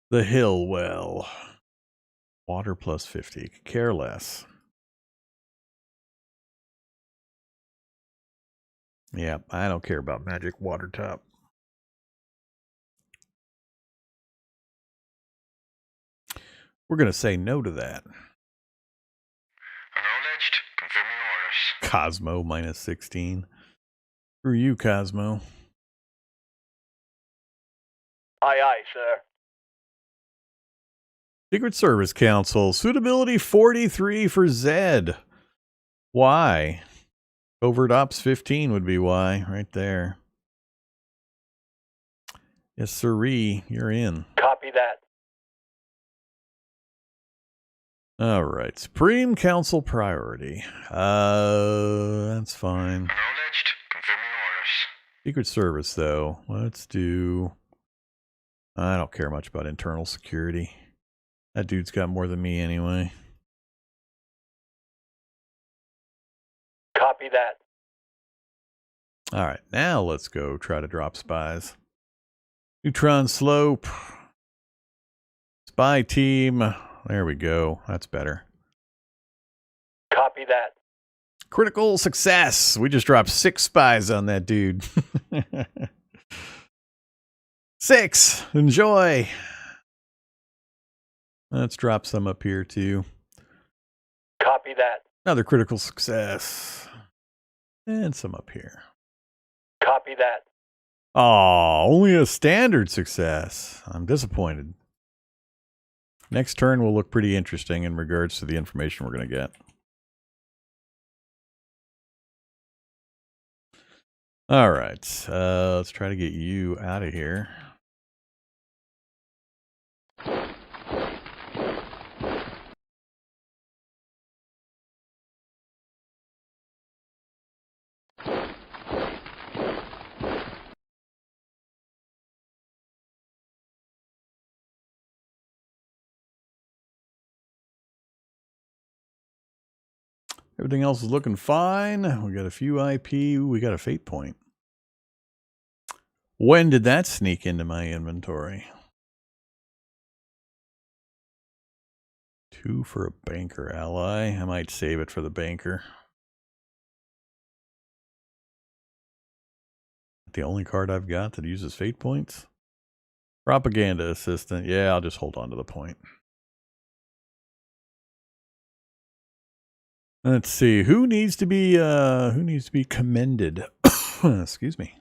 The hill well. Water plus 50. Could care less. Yeah, I don't care about magic water top. We're going to say no to that. Acknowledged. Confirming orders. Cosmo minus 16. Screw you, Cosmo. Aye, aye, sir. Secret Service Council. Suitability 43 for Zed. Why? Covert Ops 15 would be why, right there. Yes, sirree, you're in. Copy that. All right, Supreme Council priority. That's fine. Acknowledged. Confirming orders. Secret Service, though. Let's do... I don't care much about internal security. That dude's got more than me anyway. Copy that. All right, now let's go try to drop spies. Neutron Slope. Spy team. There we go. That's better. Copy that. Critical success. We just dropped 6 spies on that dude. 6. Enjoy. Let's drop some up here too. Copy that. Another critical success. And some up here. Copy that. Oh, only a standard success. I'm disappointed. Next turn will look pretty interesting in regards to the information we're going to get. All right. Let's try to get you out of here. Everything else is looking fine. We got a few IP. We got a fate point. When did that sneak into my inventory? 2 for a banker ally. I might save it for the banker. The only card I've got that uses fate points? Propaganda assistant. Yeah, I'll just hold on to the point. Let's see. Who needs to be commended? Excuse me.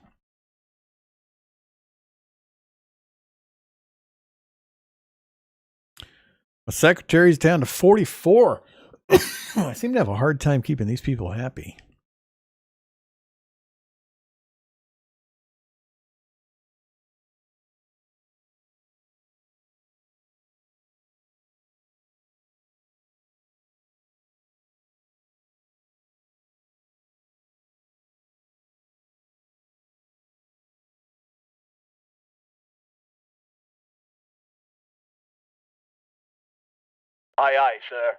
My secretary's down to 44. I seem to have a hard time keeping these people happy. Aye, aye, sir.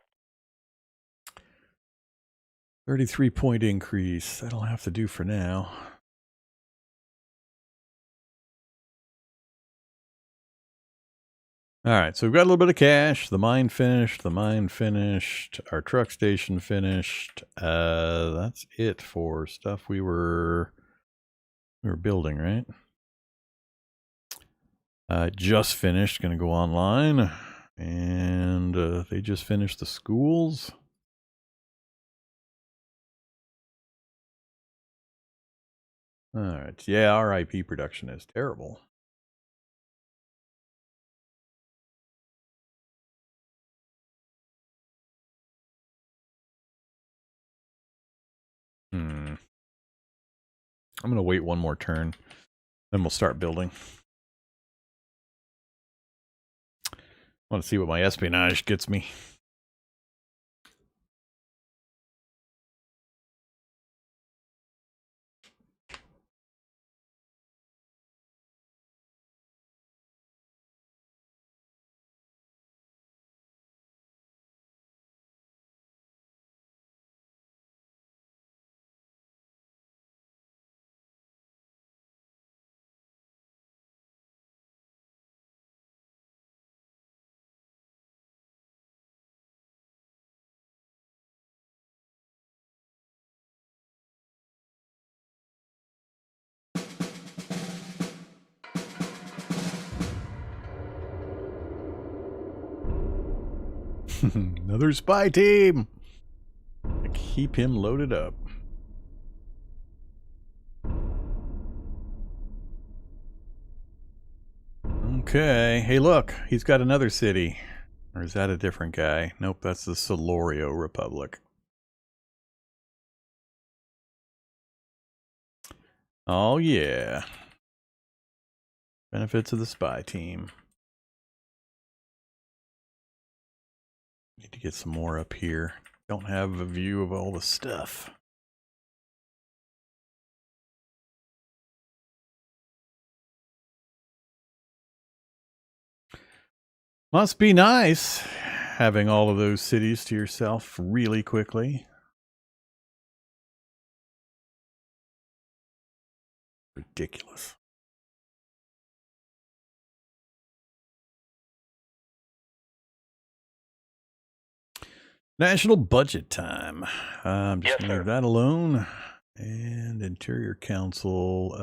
33-point increase. That'll have to do for now. All right, so we've got a little bit of cash. The mine finished. The mine finished. Our truck station finished. That's it for stuff we were building, right? Just finished. Going to go online. And they just finished the schools. All right. Yeah, our IP production is terrible. I'm going to wait one more turn. Then we'll start building. I want to see what my espionage gets me. Another spy team. Keep him loaded up. Okay. Hey, look. He's got another city. Or is that a different guy? Nope, that's the Solorio Republic. Oh, yeah. Benefits of the spy team. Need to get some more up here. Don't have a view of all the stuff. Must be nice having all of those cities to yourself really quickly. Ridiculous. National budget time. I'm just gonna leave that alone. And Interior Council.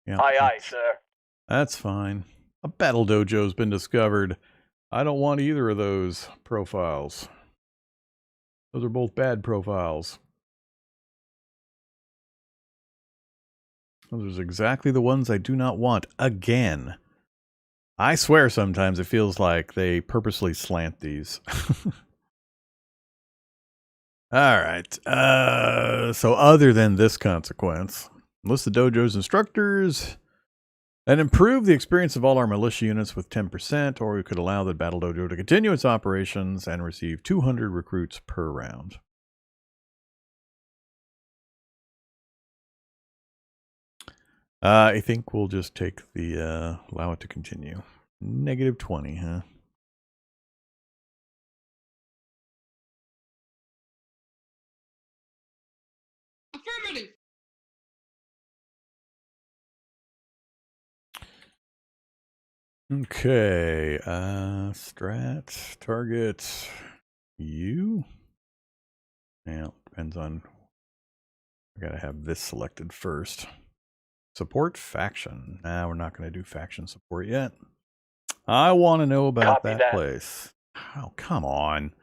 Yeah. Aye, sir. That's fine. A battle dojo's been discovered. I don't want either of those profiles. Those are both bad profiles. Those are exactly the ones I do not want. Again. I swear sometimes it feels like they purposely slant these. Alright. So other than this consequence, list the dojo's instructors and improve the experience of all our militia units with 10%, or we could allow the battle dojo to continue its operations and receive 200 recruits per round. I think we'll just take the, allow it to continue. -20, huh? Affirmative. Okay, strat, target, you? Yeah, depends on, I gotta have this selected first. Support faction. Nah, we're not going to do faction support yet. I want to know about that place. Oh, come on.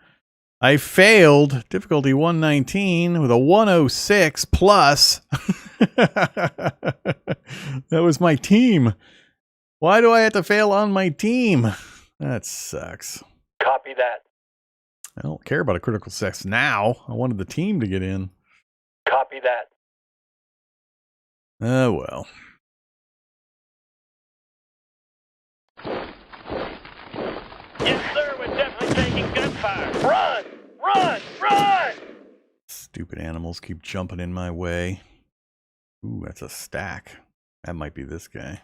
I failed difficulty 119 with a 106 plus. That was my team. Why do I have to fail on my team? That sucks. Copy that. I don't care about a critical success now. I wanted the team to get in. Copy that. Oh, well. Yes, sir. We're definitely taking gunfire. Run! Run! Run! Stupid animals keep jumping in my way. Ooh, that's a stack. That might be this guy.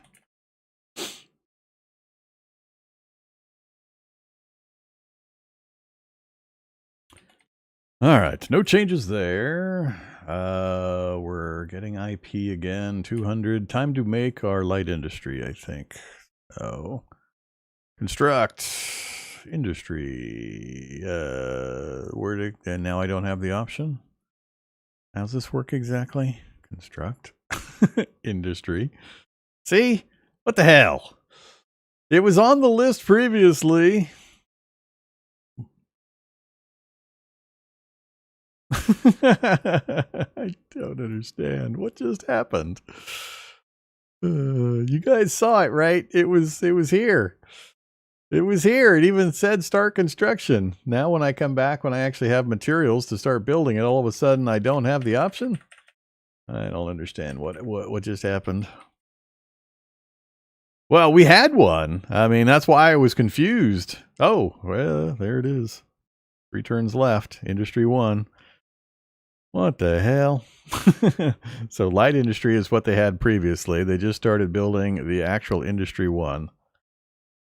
All right, no changes there. We're getting IP again, 200. Time to make our light industry, I think. Oh. Construct industry. And now I don't have the option. How's this work exactly? Construct industry. See? What the hell? It was on the list previously. I don't understand. What just happened? You guys saw it, right? It was here. It was here. It even said start construction. Now when I come back, when I actually have materials to start building it, all of a sudden I don't have the option. I don't understand what just happened. Well, we had one. I mean, that's why I was confused. Oh, well, there it is. 3 turns left. Industry 1. What the hell? So light industry is what they had previously. They just started building the actual industry 1.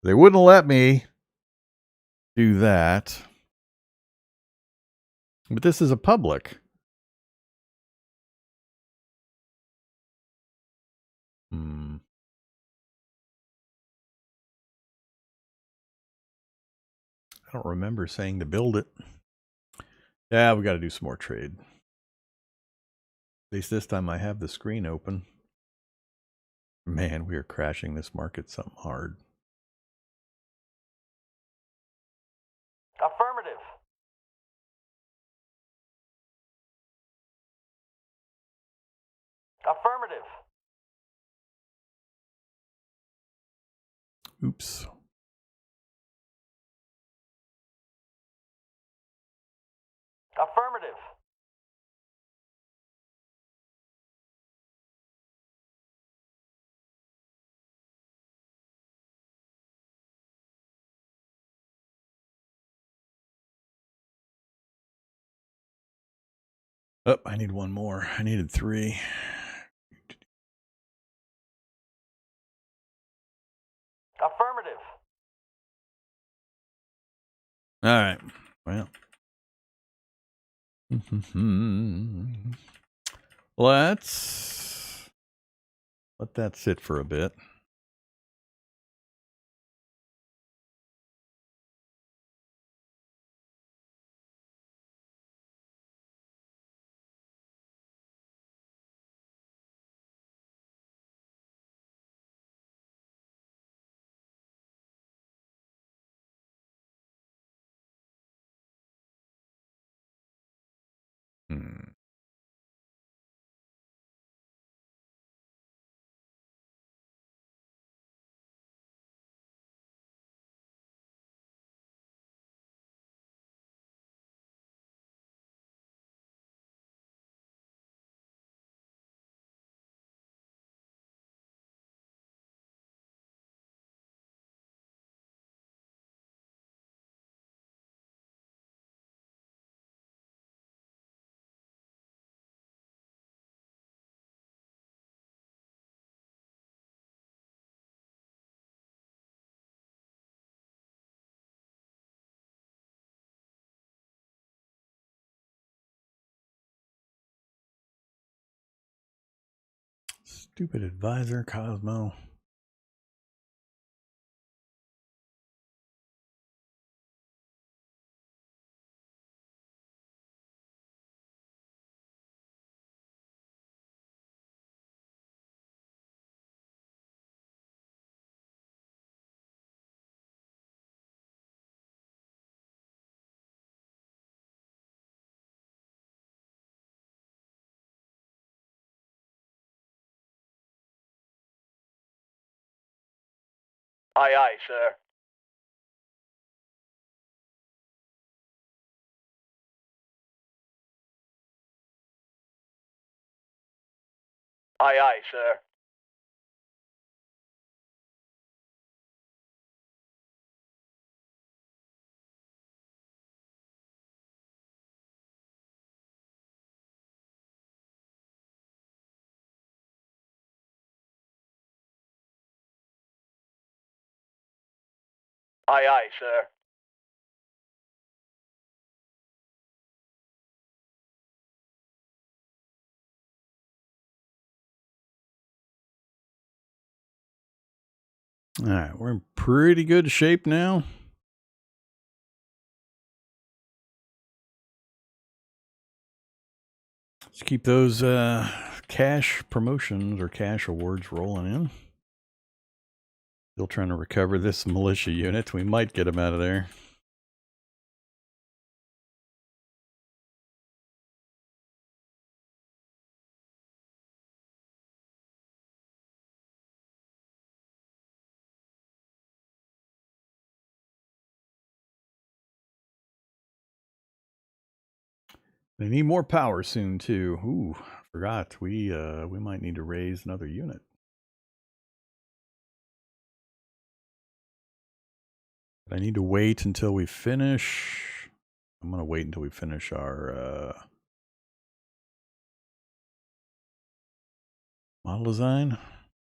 They wouldn't let me do that. But this is a public. I don't remember saying to build it. Yeah, we got to do some more trade. At least this time I have the screen open. Man, we are crashing this market something hard. Affirmative. Oops. Affirmative. Oh, I need one more. I needed 3. Affirmative. All right. Well. Let's let that sit for a bit. Stupid advisor, Cosmo. Aye, aye, sir. Aye, aye, sir. Aye, aye, sir. All right, we're in pretty good shape now. Let's keep those cash promotions or cash awards rolling in. Still trying to recover this militia unit. We might get him out of there. They need more power soon too. Ooh, forgot. We might need to raise another unit. I need to wait until we finish. I'm gonna wait until we finish our model design.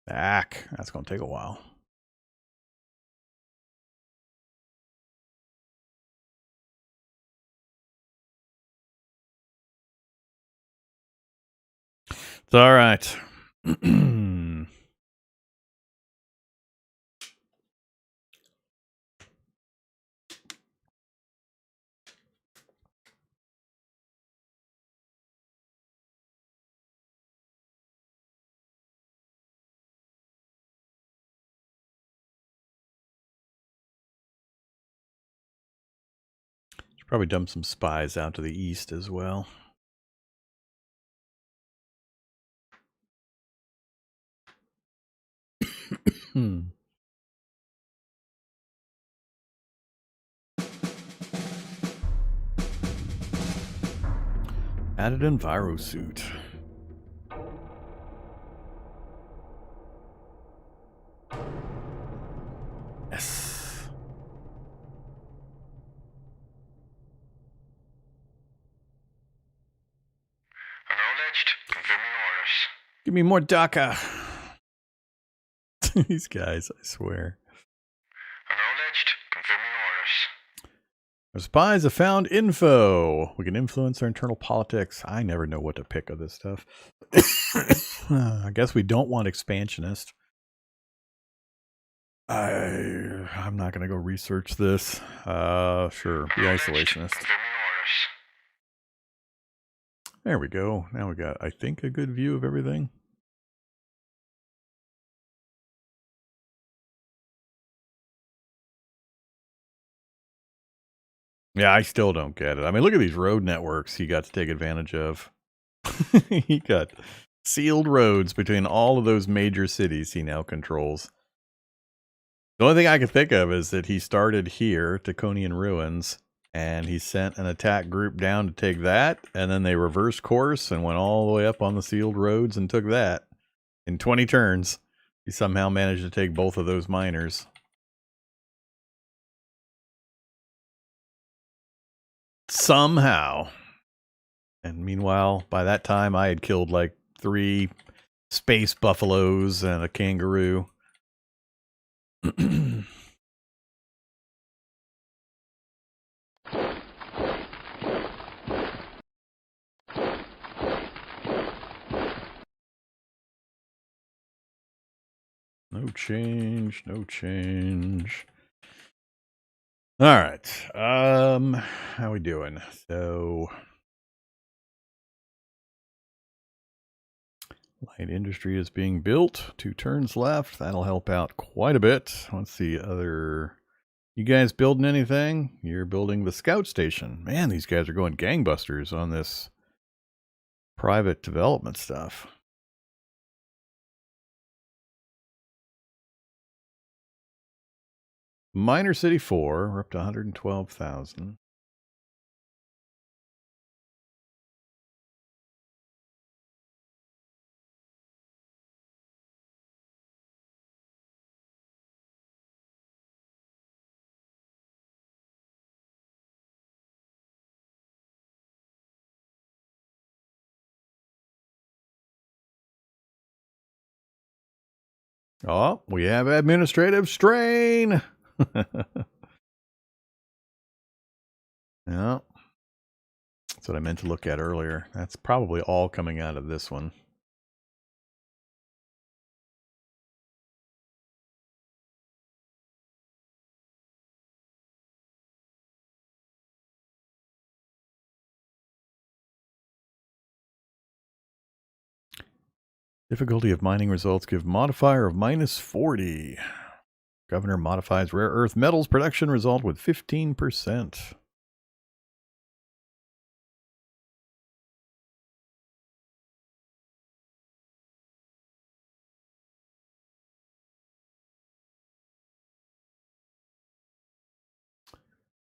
Back. That's gonna take a while. It's all right. Should probably dump some spies out to the east as well. Added EnviroSuit. Yes. Acknowledged. Confirming orders. Give me more DACA. These guys, I swear. Acknowledged. Confirming orders. Our spies have found info. We can influence their internal politics. I never know what to pick of this stuff. I guess we don't want expansionist. I'm not going to go research this. Sure, be isolationist. Confirming orders. There we go. Now we got, I think, a good view of everything. Yeah, I still don't get it. I mean, look at these road networks he got to take advantage of. He got sealed roads between all of those major cities he now controls. The only thing I can think of is that he started here, Taconian Ruins, and he sent an attack group down to take that, and then they reversed course and went all the way up on the sealed roads and took that. In 20 turns, he somehow managed to take both of those miners. Somehow. And meanwhile, by that time, I had killed like 3 space buffaloes and a kangaroo. No change, no change. All right. How we doing? So light industry is being built. 2 turns left. That'll help out quite a bit. Let's see other. You guys building anything? You're building the scout station. Man, these guys are going gangbusters on this private development stuff. Minor City 4, we're up to 112,000. Oh, we have administrative strain. Yeah. That's what I meant to look at earlier. That's probably all coming out of this one. Difficulty of mining results give modifier of -40. Governor modifies rare earth metals production result with 15%.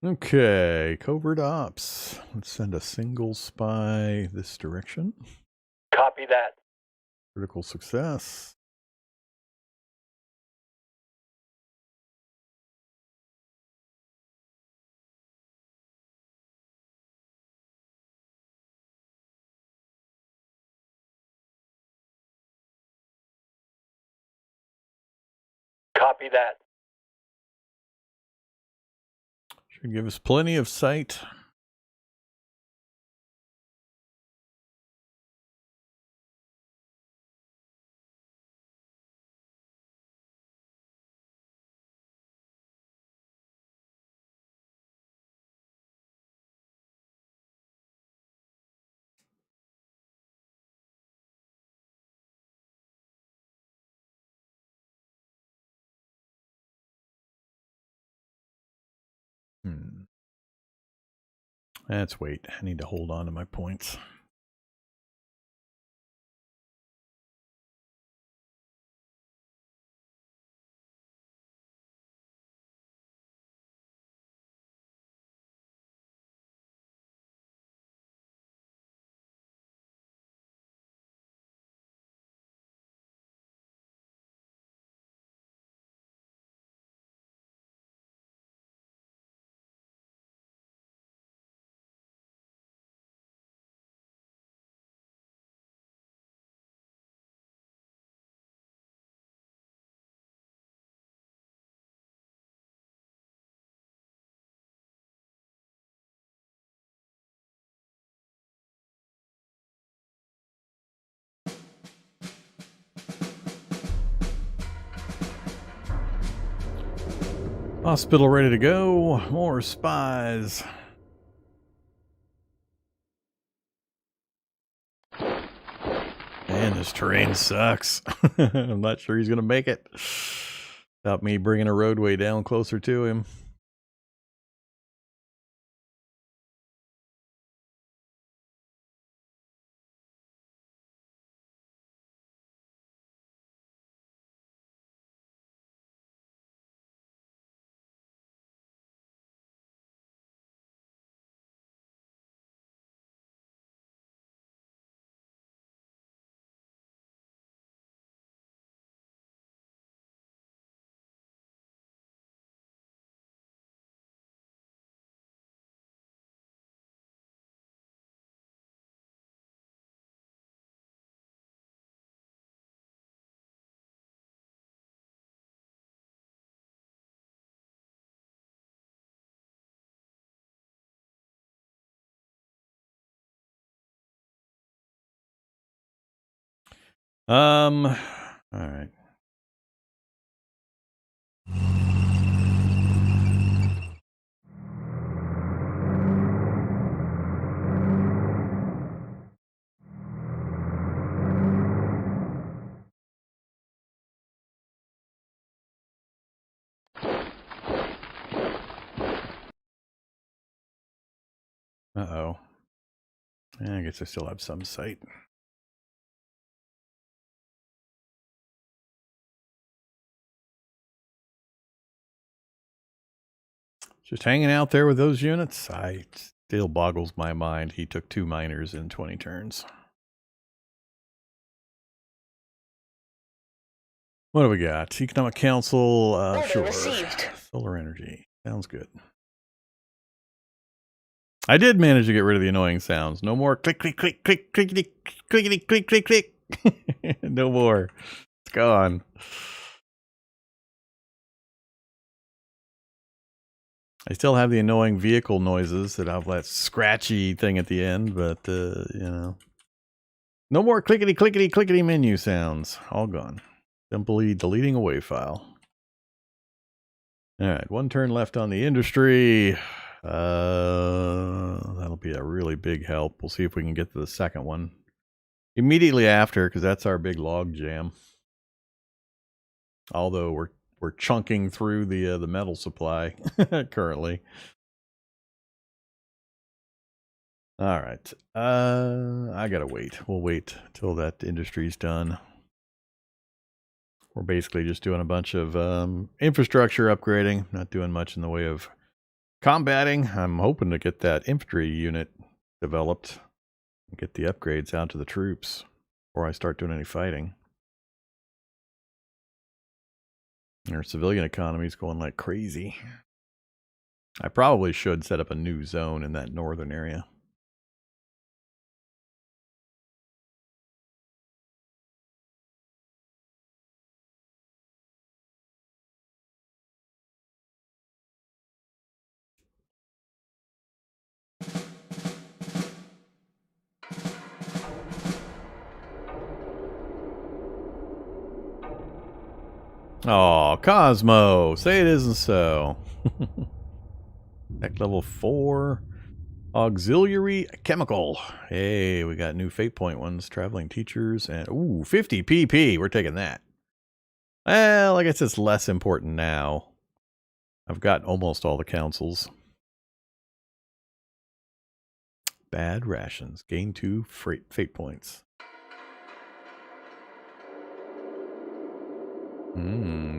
Okay, covert ops. Let's send a single spy this direction. Copy that. Critical success. Copy that. Should give us plenty of sight. Let's wait. I need to hold on to my points. Hospital ready to go. More spies. Man, this terrain sucks. I'm not sure he's going to make it. Without me bringing a roadway down closer to him. All right. Uh-oh. I guess I still have some sight. Just hanging out there with those units? It still boggles my mind. He took 2 miners in 20 turns. What do we got? Economic Council, sure. Received. Solar energy. Sounds good. I did manage to get rid of the annoying sounds. No more click, click, click, click, clickety, clickety, click, click, click. No more. It's gone. I still have the annoying vehicle noises that have that scratchy thing at the end, but, you know. No more clickety, clickety, clickety menu sounds. All gone. Simply deleting a WAV file. All right, 1 turn left on the industry. That'll be a really big help. We'll see if we can get to the second one immediately after, because that's our big log jam. Although we're chunking through the metal supply currently. All right, I gotta wait. We'll wait till that industry's done. We're basically just doing a bunch of infrastructure upgrading, not doing much in the way of combating. I'm hoping to get that infantry unit developed and get the upgrades out to the troops before I start doing any fighting. Our civilian economy is going like crazy. I probably should set up a new zone in that northern area. Oh, Cosmo, say it isn't so. Tech level 4. Auxiliary chemical. Hey, we got new fate point ones. Traveling teachers and ooh, 50 PP. We're taking that. Well, I guess it's less important now. I've got almost all the councils. Bad rations. Gain 2 fate points.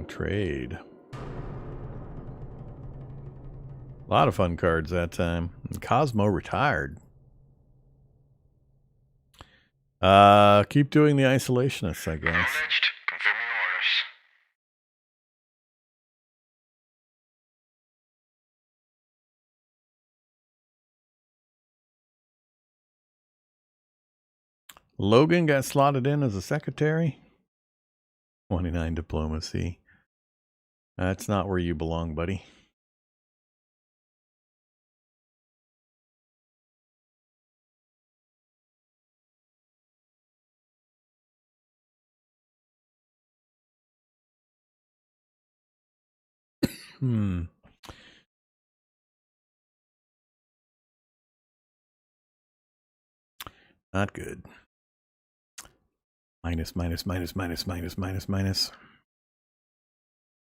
Trade. A lot of fun cards that time. And Cosmo retired. Keep doing the isolationists, I guess. Acknowledged. Confirming orders. Logan got slotted in as a secretary. 29 diplomacy. That's not where you belong, buddy. Not good. Minus, minus, minus, minus, minus, minus, minus.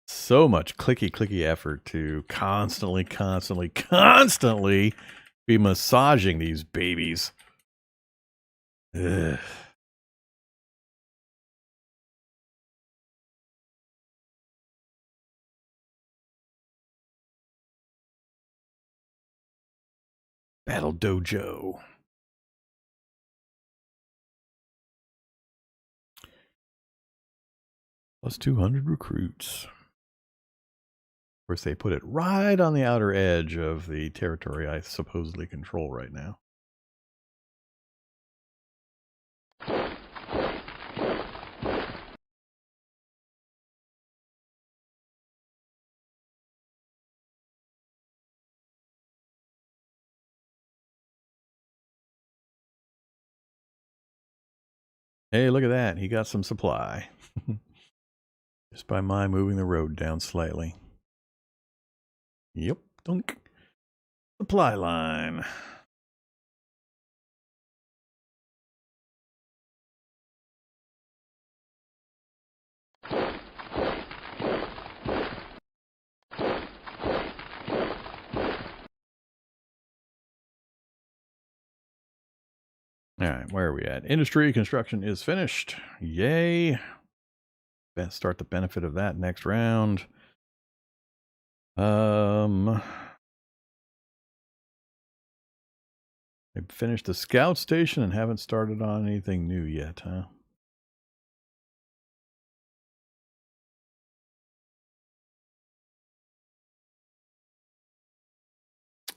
So much clicky effort to constantly be massaging these babies. Ugh. Battle Dojo. Plus 200 recruits. Of course, they put it right on the outer edge of the territory I supposedly control right now. Hey, look at that. He got some supply. Just by my moving the road down slightly. Yep, dunk. Supply line. All right, where are we at? Industry construction is finished. Yay. Best start the benefit of that next round. I finished the scout station and haven't started on anything new yet, huh?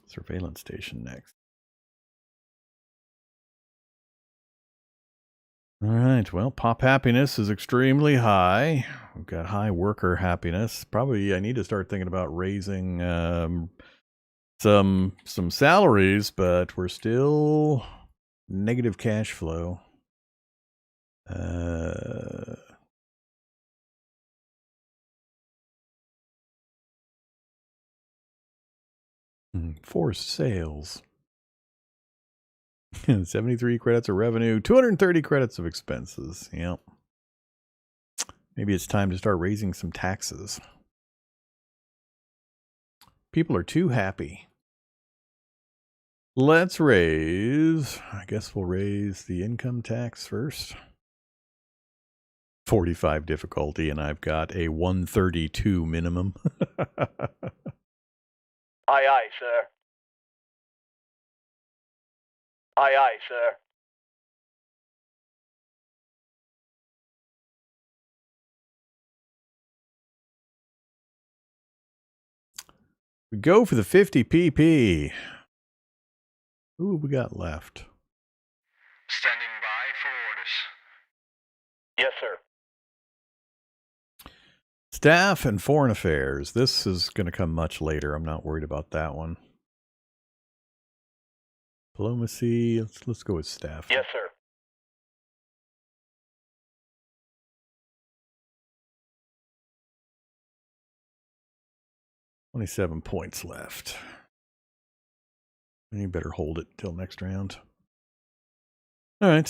Surveillance station next. All right, well, pop happiness is extremely high. We've got high worker happiness. Probably I need to start thinking about raising some salaries, but we're still negative cash flow. Forced sales. 73 credits of revenue, 230 credits of expenses. Yep. Maybe it's time to start raising some taxes. People are too happy. Let's raise, I guess we'll raise the income tax first. 45 difficulty, and I've got a 132 minimum. Aye, aye, sir. Aye, aye, sir. We go for the 50 PP. Ooh, we got left. Standing by for orders. Yes, sir. Staff and foreign affairs. This is going to come much later. I'm not worried about that one. Diplomacy. Let's go with staff. Yes, sir. $27 points left. You better hold it till next round. All right.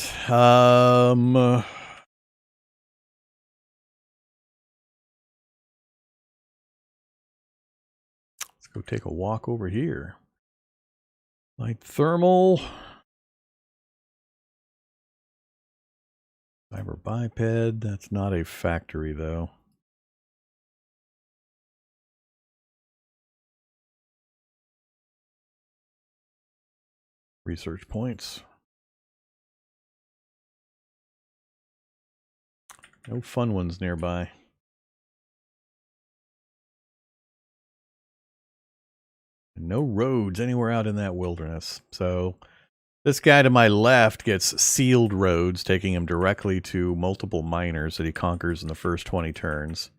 Let's go take a walk over here. Light thermal. Cyber biped. That's not a factory, though. Research points. No fun ones nearby. No roads anywhere out in that wilderness. So this guy to my left gets sealed roads, taking him directly to multiple miners that he conquers in the first 20 turns.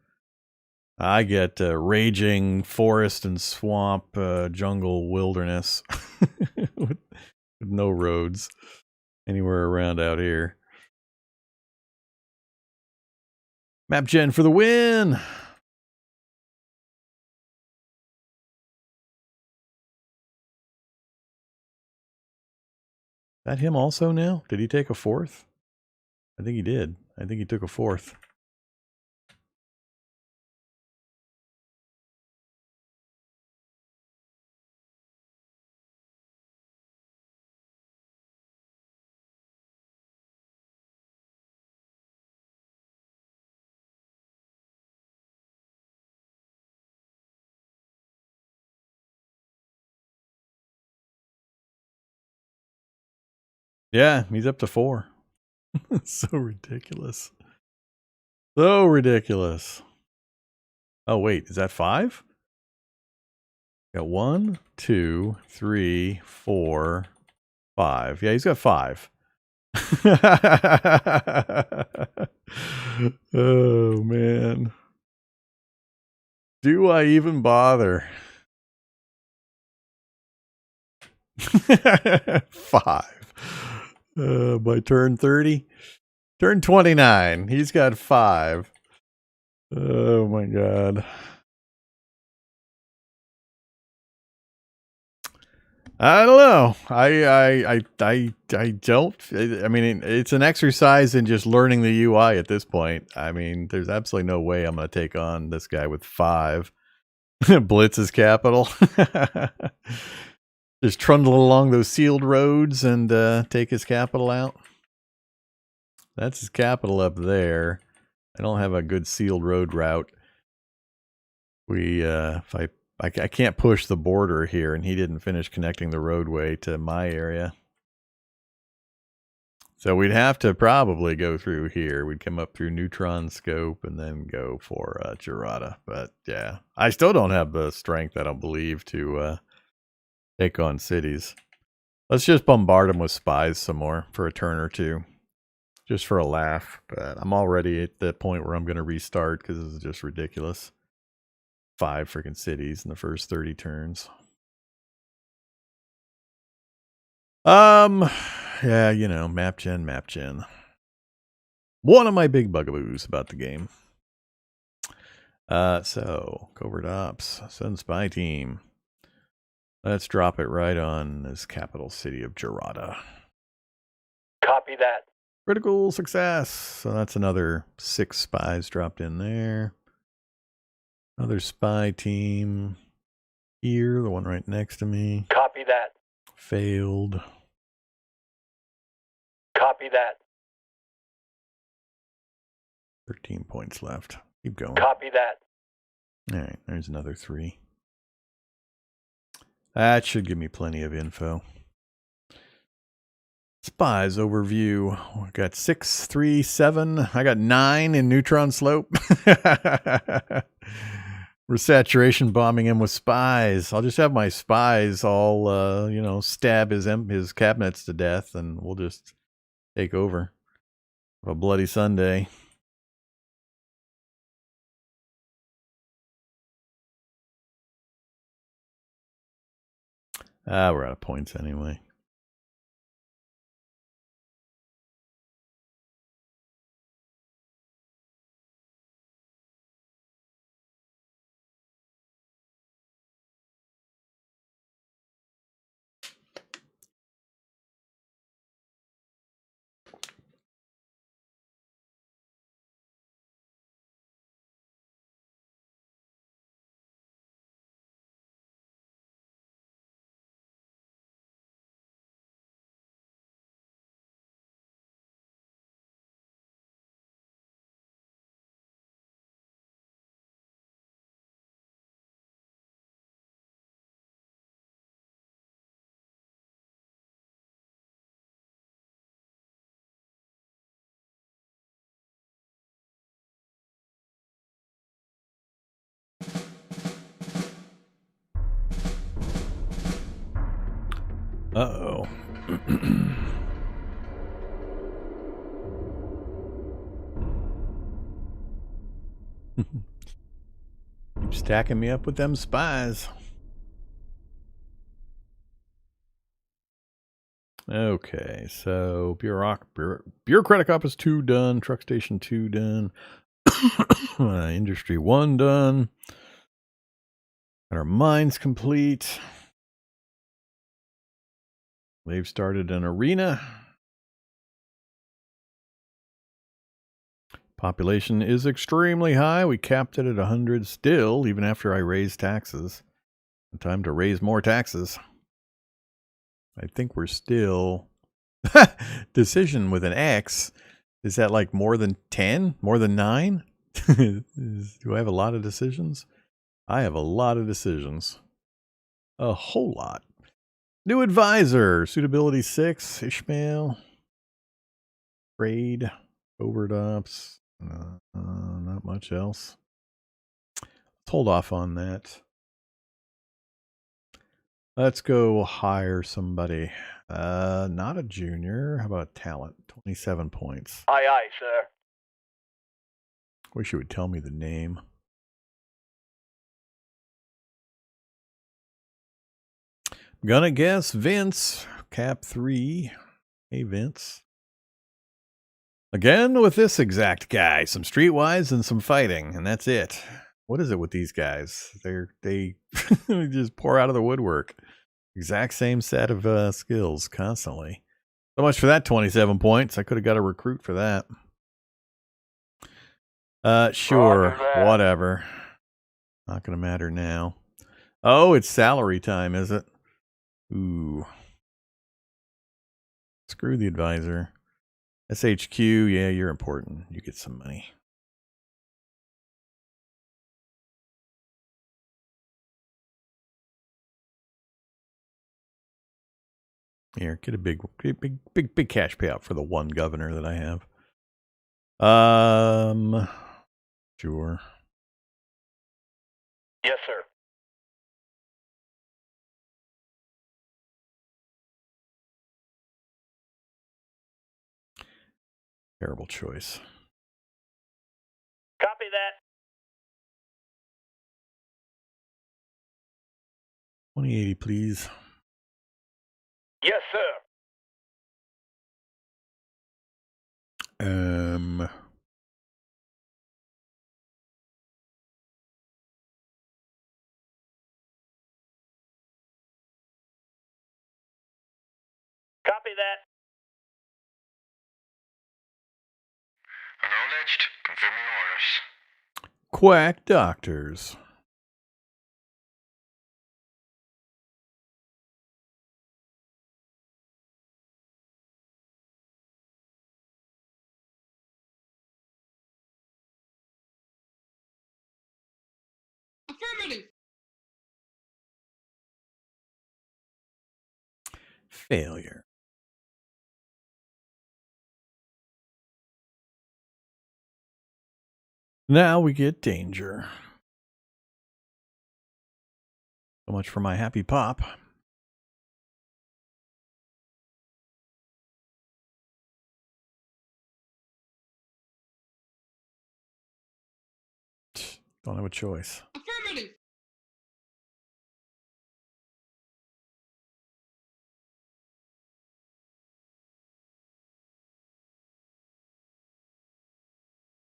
I get raging forest and swamp, jungle wilderness with no roads anywhere around out here. . Map gen for the win! That him also now? Did he take a fourth? I think he did. I think he took a fourth. Yeah, he's up to 4. So ridiculous. So ridiculous. Oh, wait, is that 5? Got 1, 2, 3, 4, 5. Yeah, he's got 5. Oh, man. Do I even bother? 5. By turn 30? Turn 29. He's got 5. Oh, my God. I don't know. I don't. I mean, it's an exercise in just learning the UI at this point. I mean, there's absolutely no way I'm going to take on this guy with 5. Blitz his capital. Just trundle along those sealed roads and take his capital out. That's his capital up there. I don't have a good sealed road route. If I can't push the border here, and he didn't finish connecting the roadway to my area. So we'd have to probably go through here. We'd come up through Neutron Scope and then go for Girata. But yeah, I still don't have the strength, I don't believe, to take on cities. Let's just bombard them with spies some more for a turn or two. Just for a laugh. But I'm already at the point where I'm going to restart because this is just ridiculous. 5 freaking cities in the first 30 turns. Yeah, you know, map gen. One of my big bugaboos about the game. So covert ops, send spy team. Let's drop it right on this capital city of Girata. Copy that. Critical success. So that's another 6 spies dropped in there. Another spy team here, the one right next to me. Copy that. Failed. Copy that. 13 points left. Keep going. Copy that. All right, there's another 3. That should give me plenty of info. Spies overview. I got 6, 3, 7. I got 9 in Neutron Slope. We're saturation bombing him with spies. I'll just have my spies all, you know, stab his cabinets to death, and we'll just take over. Have a bloody Sunday. We're out of points anyway. Uh-oh. Keep stacking me up with them spies. Okay, so Bureaucratic Office 2 done. Truck Station 2 done. Industry 1 done. Got our mines complete. They've started an arena. Population is extremely high. We capped it at 100 still, even after I raised taxes. Time to raise more taxes. I think we're still... Decision with an X. Is that like more than 10? More than 9? Do I have a lot of decisions? I have a lot of decisions. A whole lot. New advisor. Suitability 6. Ishmael. Trade. Overdubs. Not much else. Let's hold off on that. Let's go hire somebody. Not a junior. How about talent? 27 points. Aye, aye, sir. Wish you would tell me the name. Gonna guess Vince. Cap 3. Hey, Vince. Again with this exact guy. Some streetwise and some fighting, and that's it. What is it with these guys? They just pour out of the woodwork. Exact same set of skills constantly. So much for that 27 points. I could have got a recruit for that. Sure. Whatever. Not going to matter now. Oh, it's salary time, is it? Ooh. Screw the advisor. SHQ, yeah, you're important. You get some money. Here, get a big cash payout for the one governor that I have. Sure. Yes, sir. Terrible choice. Copy that. 2080, please. Yes, sir. Copy that. Acknowledged. Confirming orders. Quack doctors. Affirmative. Failure. Now we get danger. So much for my happy pop. Don't have a choice. Affirmative.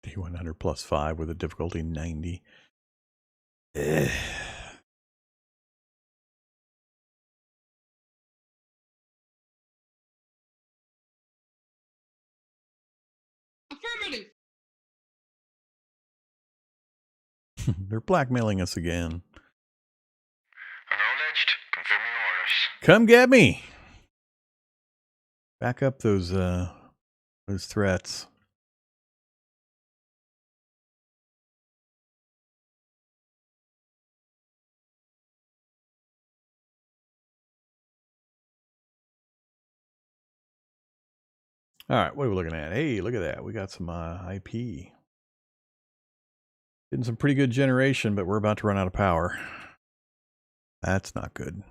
D100 plus 5 with a difficulty 90. Ugh. Affirmative. They're blackmailing us again. Acknowledged. Confirming orders. Come get me. Back up those threats. All right, what are we looking at? Hey, look at that. We got some IP. Getting some pretty good generation, but we're about to run out of power. That's not good.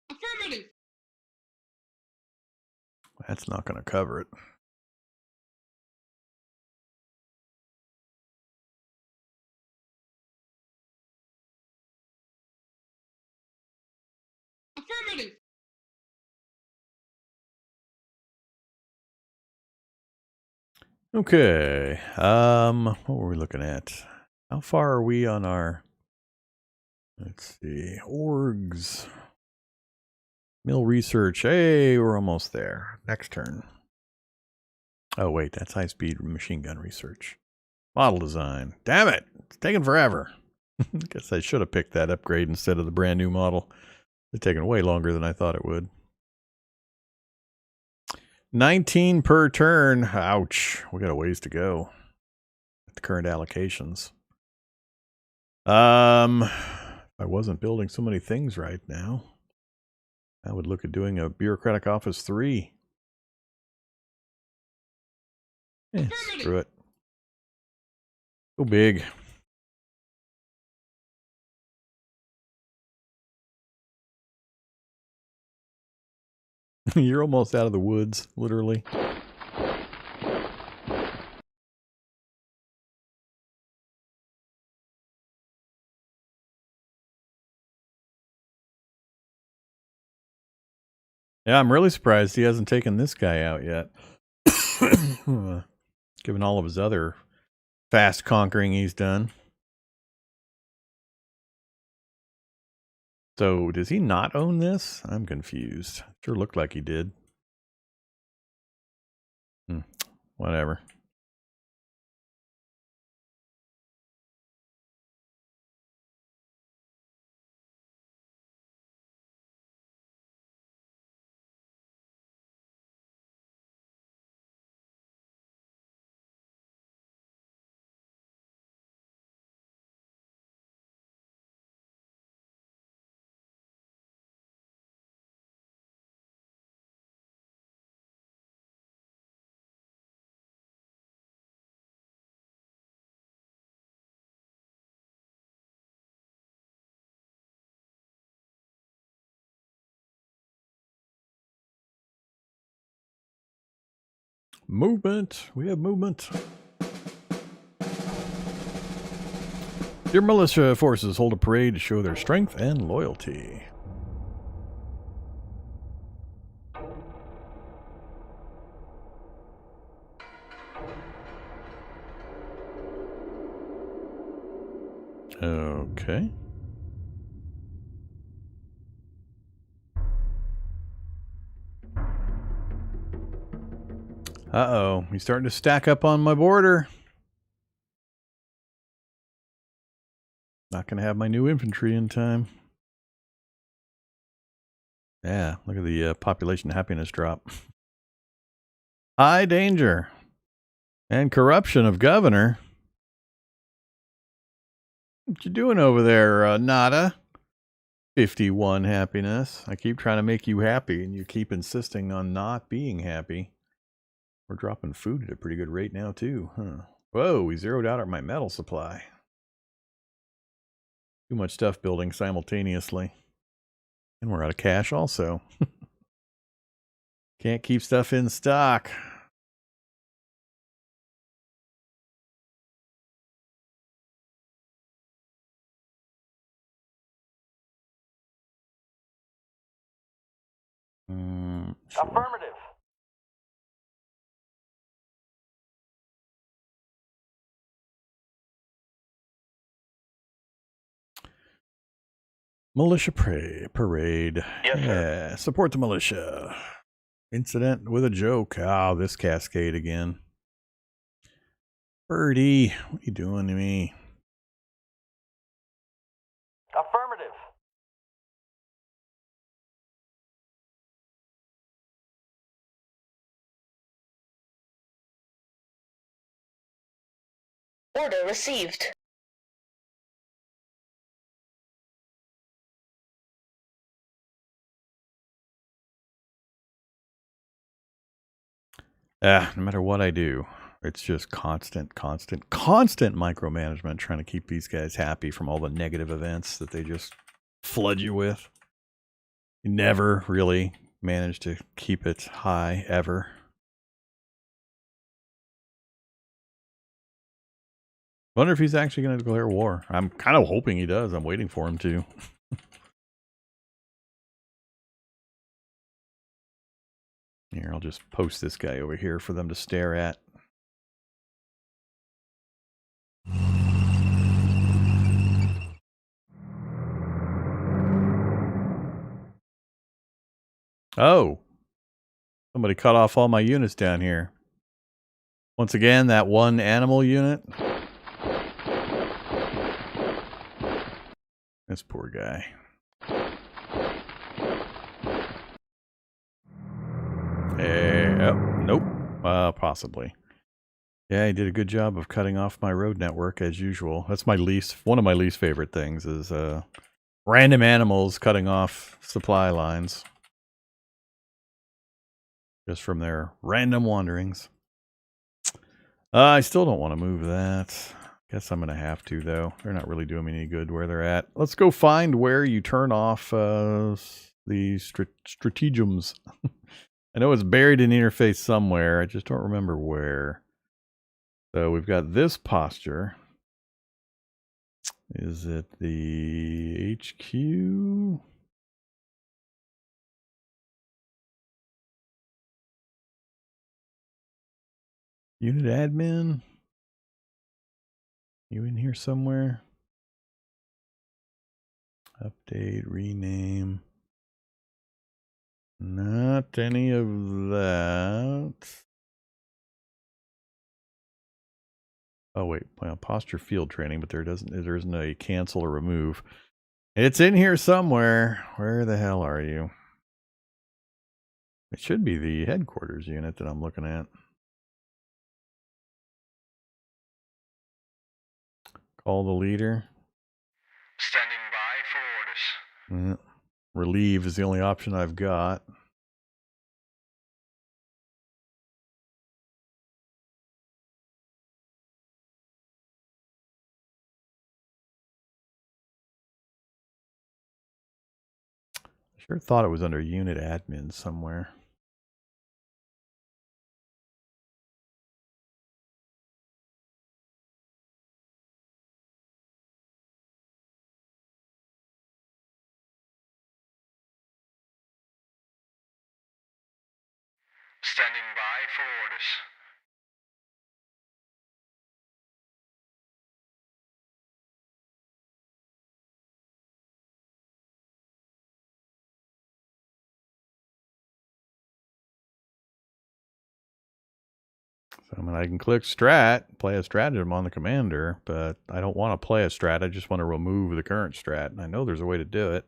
Affirmative. That's not going to cover it. Okay. What were we looking at? How far are we on our, let's see, orgs. Mill research. Hey, we're almost there. Next turn. Oh, wait, that's high-speed machine gun research. Model design. Damn it! It's taking forever. Guess I should have picked that upgrade instead of the brand new model. It's taken way longer than I thought it would. 19 per turn. Ouch. We got a ways to go at the current allocations. If I wasn't building so many things right now, I would look at doing a bureaucratic office 3. Screw it. Go big. You're almost out of the woods, literally. Yeah, I'm really surprised he hasn't taken this guy out yet. Given all of his other fast conquering he's done. So, does he not own this? I'm confused. Sure looked like he did. Whatever. Movement. We have movement. Your militia forces hold a parade to show their strength and loyalty. Okay. Uh-oh. He's starting to stack up on my border. Not going to have my new infantry in time. Yeah, look at the population happiness drop. High danger. And corruption of governor. What you doing over there, Nada? 51 happiness. I keep trying to make you happy, and you keep insisting on not being happy. We're dropping food at a pretty good rate now, too. Huh. Whoa, we zeroed out my metal supply. Too much stuff building simultaneously. And we're out of cash also. Can't keep stuff in stock. Sure. Affirmative. Militia parade. Yes, sir. Yeah, support the militia. Incident with a joke. Oh, this cascade again. Birdie, what are you doing to me? Affirmative. Order received. No matter what I do, it's just constant micromanagement trying to keep these guys happy from all the negative events that they just flood you with. You never really manage to keep it high, ever. Wonder if he's actually going to declare war. I'm kind of hoping he does. I'm waiting for him to. Here, I'll just post this guy over here for them to stare at. Oh. Somebody cut off all my units down here. Once again, that one animal unit. This poor guy. Oh, nope. Possibly. Yeah, he did a good job of cutting off my road network as usual. That's one of my least favorite things is random animals cutting off supply lines. Just from their random wanderings. I still don't want to move that. Guess I'm going to have to, though. They're not really doing me any good where they're at. Let's go find where you turn off the stratagems. I know it's buried in interface somewhere. I just don't remember where. So we've got this posture. Is it the HQ? Unit admin? You in here somewhere? Update, rename. Not any of that. Oh wait, well, posture field training, but there isn't a cancel or remove. It's in here somewhere. Where the hell are you? It should be the headquarters unit that I'm looking at. Call the leader. Standing by for orders. Relieve is the only option I've got. I sure thought it was under unit admin somewhere. Standing by for orders. So, I mean, I can click strat, play a stratagem on the commander, but I don't want to play a strat. I just want to remove the current strat. And I know there's a way to do it.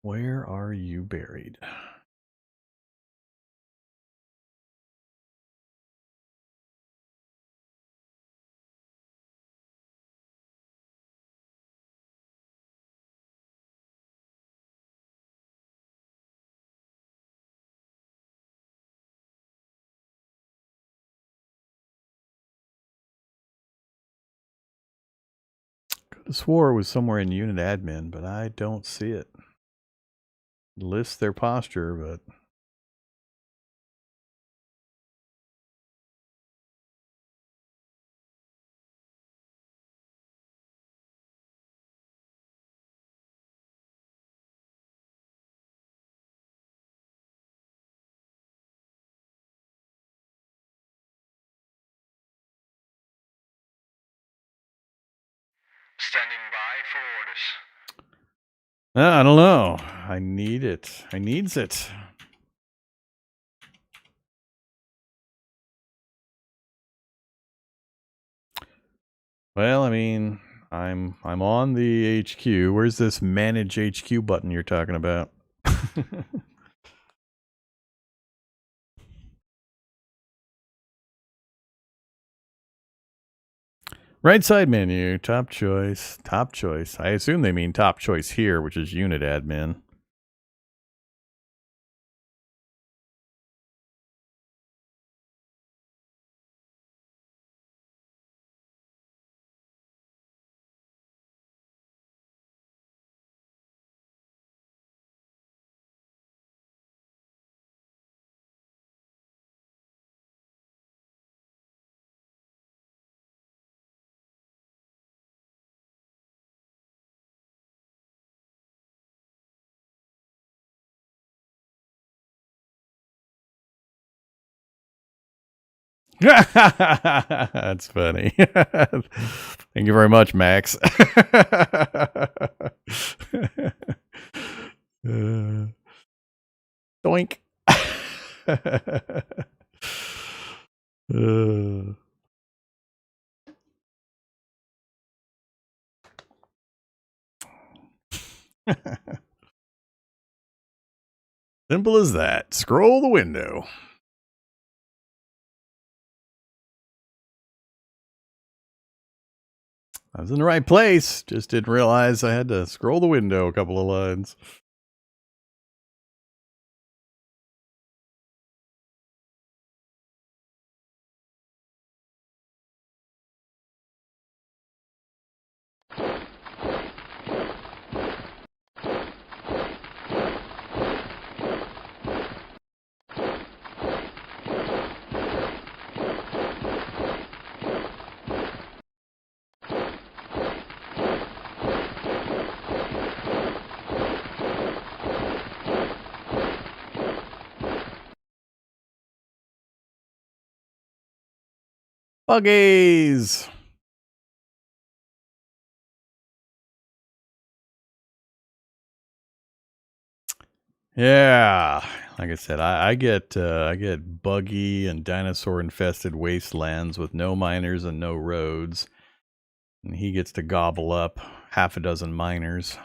Where are you buried? Could have swore it was somewhere in unit admin, but I don't see it. It lists their posture, but Standing by for orders. I don't know. I need it. I needs it. Well, I mean, I'm on the HQ. Where's this manage HQ button you're talking about? Right side menu, top choice, top choice. I assume they mean top choice here, which is unit admin. That's funny. Thank you very much, Max. Doink. Simple as that. Scroll the window. I was in the right place. Just didn't realize I had to scroll the window a couple of lines. Buggies. Yeah, like I said, I get buggy and dinosaur infested wastelands with no miners and no roads, and he gets to gobble up half a dozen miners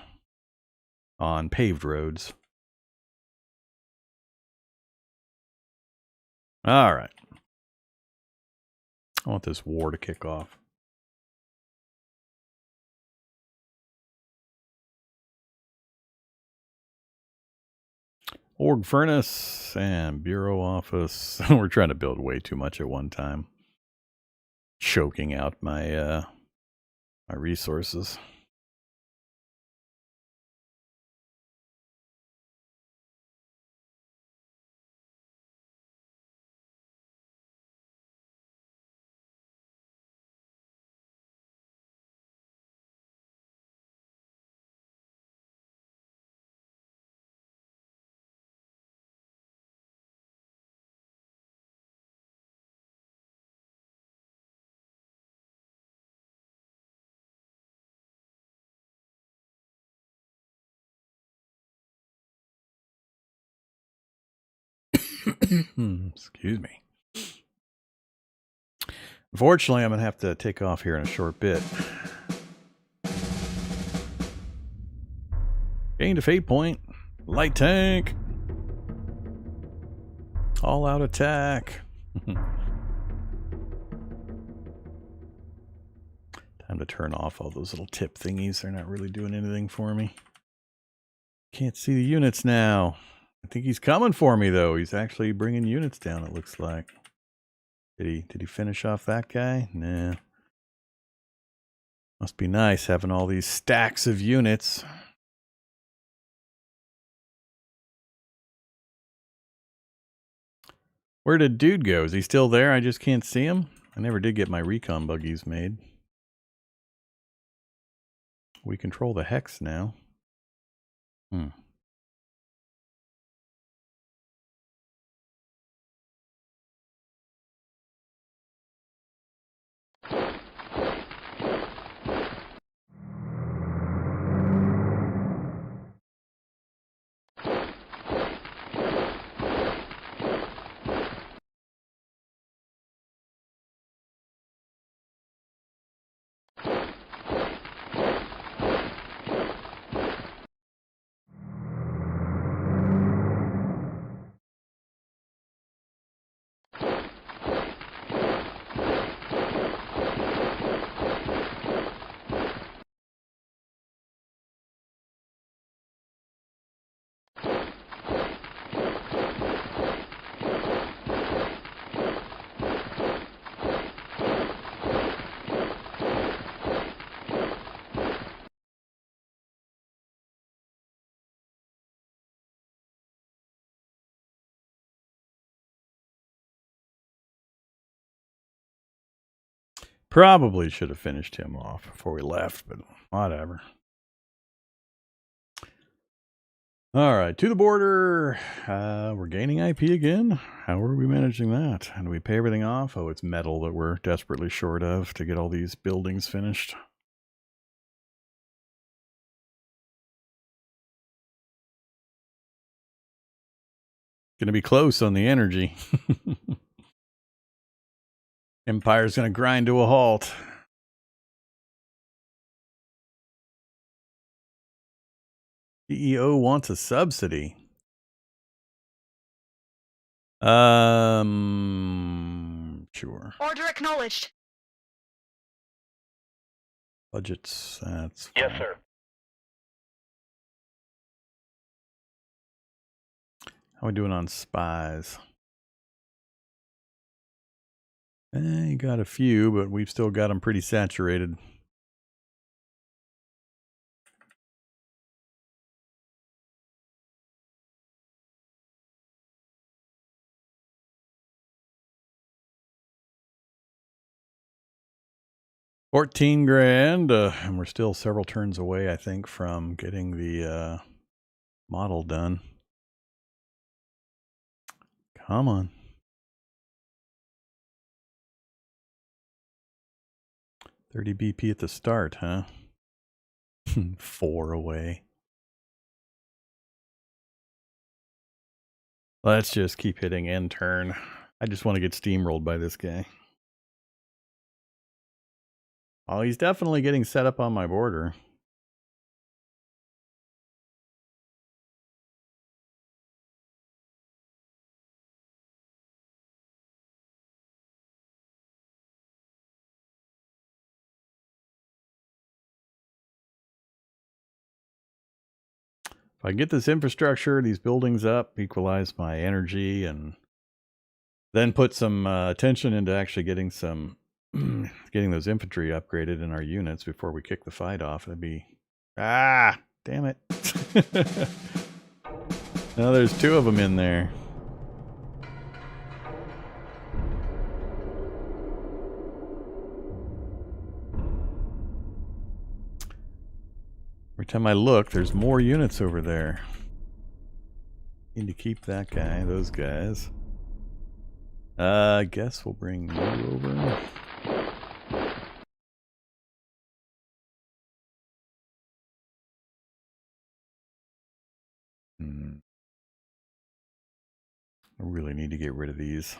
on paved roads. All right, I want this war to kick off. Org furnace and bureau office. We're trying to build way too much at one time, choking out my my resources. Excuse me. Unfortunately, I'm going to have to take off here in a short bit. Gained a fate point. Light tank. All out attack. Time to turn off all those little tip thingies. They're not really doing anything for me. Can't see the units now. I think he's coming for me, though. He's actually bringing units down, it looks like. Did he finish off that guy? Nah. Must be nice having all these stacks of units. Where did dude go? Is he still there? I just can't see him. I never did get my recon buggies made. We control the hex now. Probably should have finished him off before we left, but whatever. All right, to the border. We're gaining IP again. How are we managing that? And do we pay everything off? Oh, it's metal that we're desperately short of to get all these buildings finished. Going to be close on the energy. Empire's going to grind to a halt. CEO wants a subsidy. Sure. Order acknowledged. Budgets, that's fine. Yes, sir. How are we doing on spies? You got a few, but we've still got them pretty saturated. $14,000, and we're still several turns away, I think, from getting the model done. Come on. 30 BP at the start, huh? 4 away. Let's just keep hitting end turn. I just want to get steamrolled by this guy. Oh, he's definitely getting set up on my border. If I get this infrastructure, these buildings up, equalize my energy, and then put some attention into actually getting some getting those infantry upgraded in our units before we kick the fight off, that'd be... Ah, damn it. Now there's 2 of them in there. Every time I look, there's more units over there. Need to keep that guy, those guys. I guess we'll bring you over. I really need to get rid of these.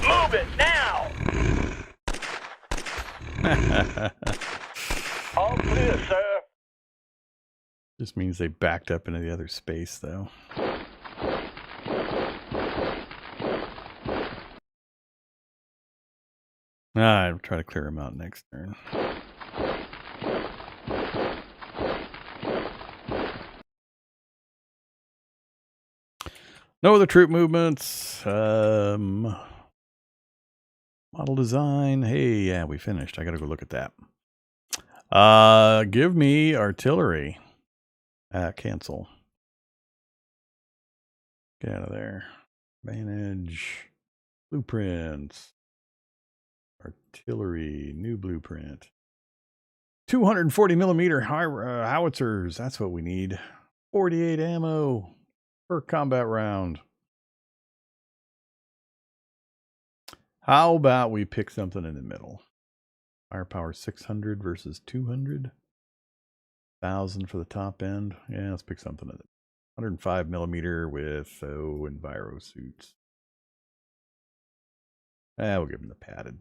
Move it now! All clear, sir. Just means they backed up into the other space, though. I'll try to clear them out next turn. No other troop movements. Model design. Hey, yeah, we finished. I gotta go look at that. Give me artillery. Cancel. Get out of there. Manage. Blueprints. Artillery. New blueprint. 240 millimeter howitzers. That's what we need. 48 ammo per combat round. How about we pick something in the middle? Firepower 600 versus 200. 1,000 for the top end. Yeah, let's pick something in it. 105 millimeter with enviro suits. We'll give them the padded.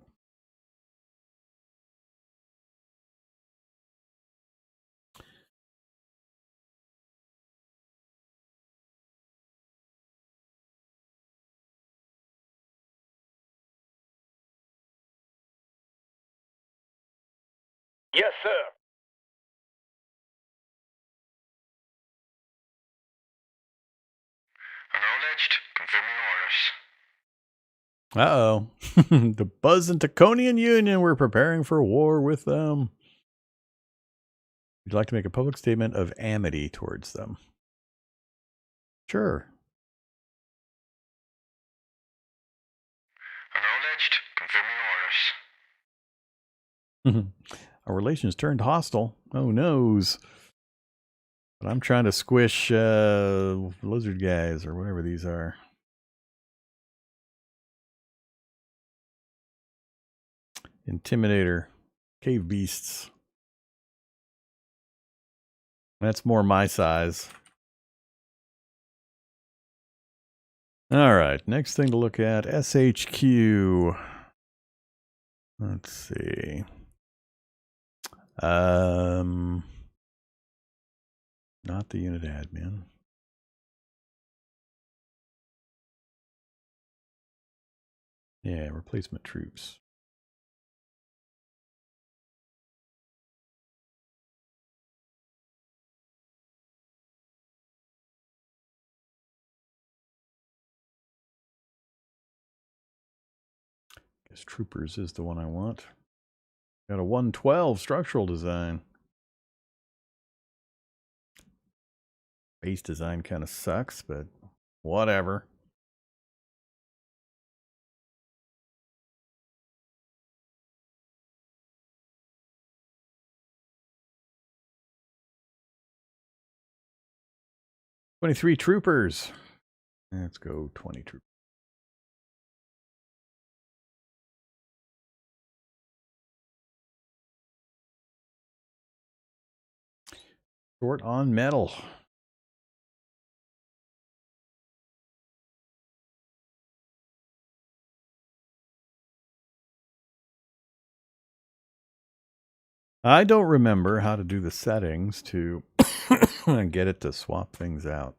Acknowledged. Confirming orders. Uh-oh. The Buzz and Taconian Union, we're preparing for war with them. Would you like to make a public statement of amity towards them? Sure. Acknowledged. Confirming orders. Our relations turned hostile. Oh, noes. But I'm trying to squish lizard guys or whatever these are. Intimidator. Cave beasts. That's more my size. All right, next thing to look at, SHQ. Let's see. Not the unit admin. Yeah, replacement troops. Guess troopers is the one I want. Got a 112 structural design. Base design kind of sucks, but whatever. $23 troopers. Let's go 20 troopers. Short on metal. I don't remember how to do the settings to get it to swap things out.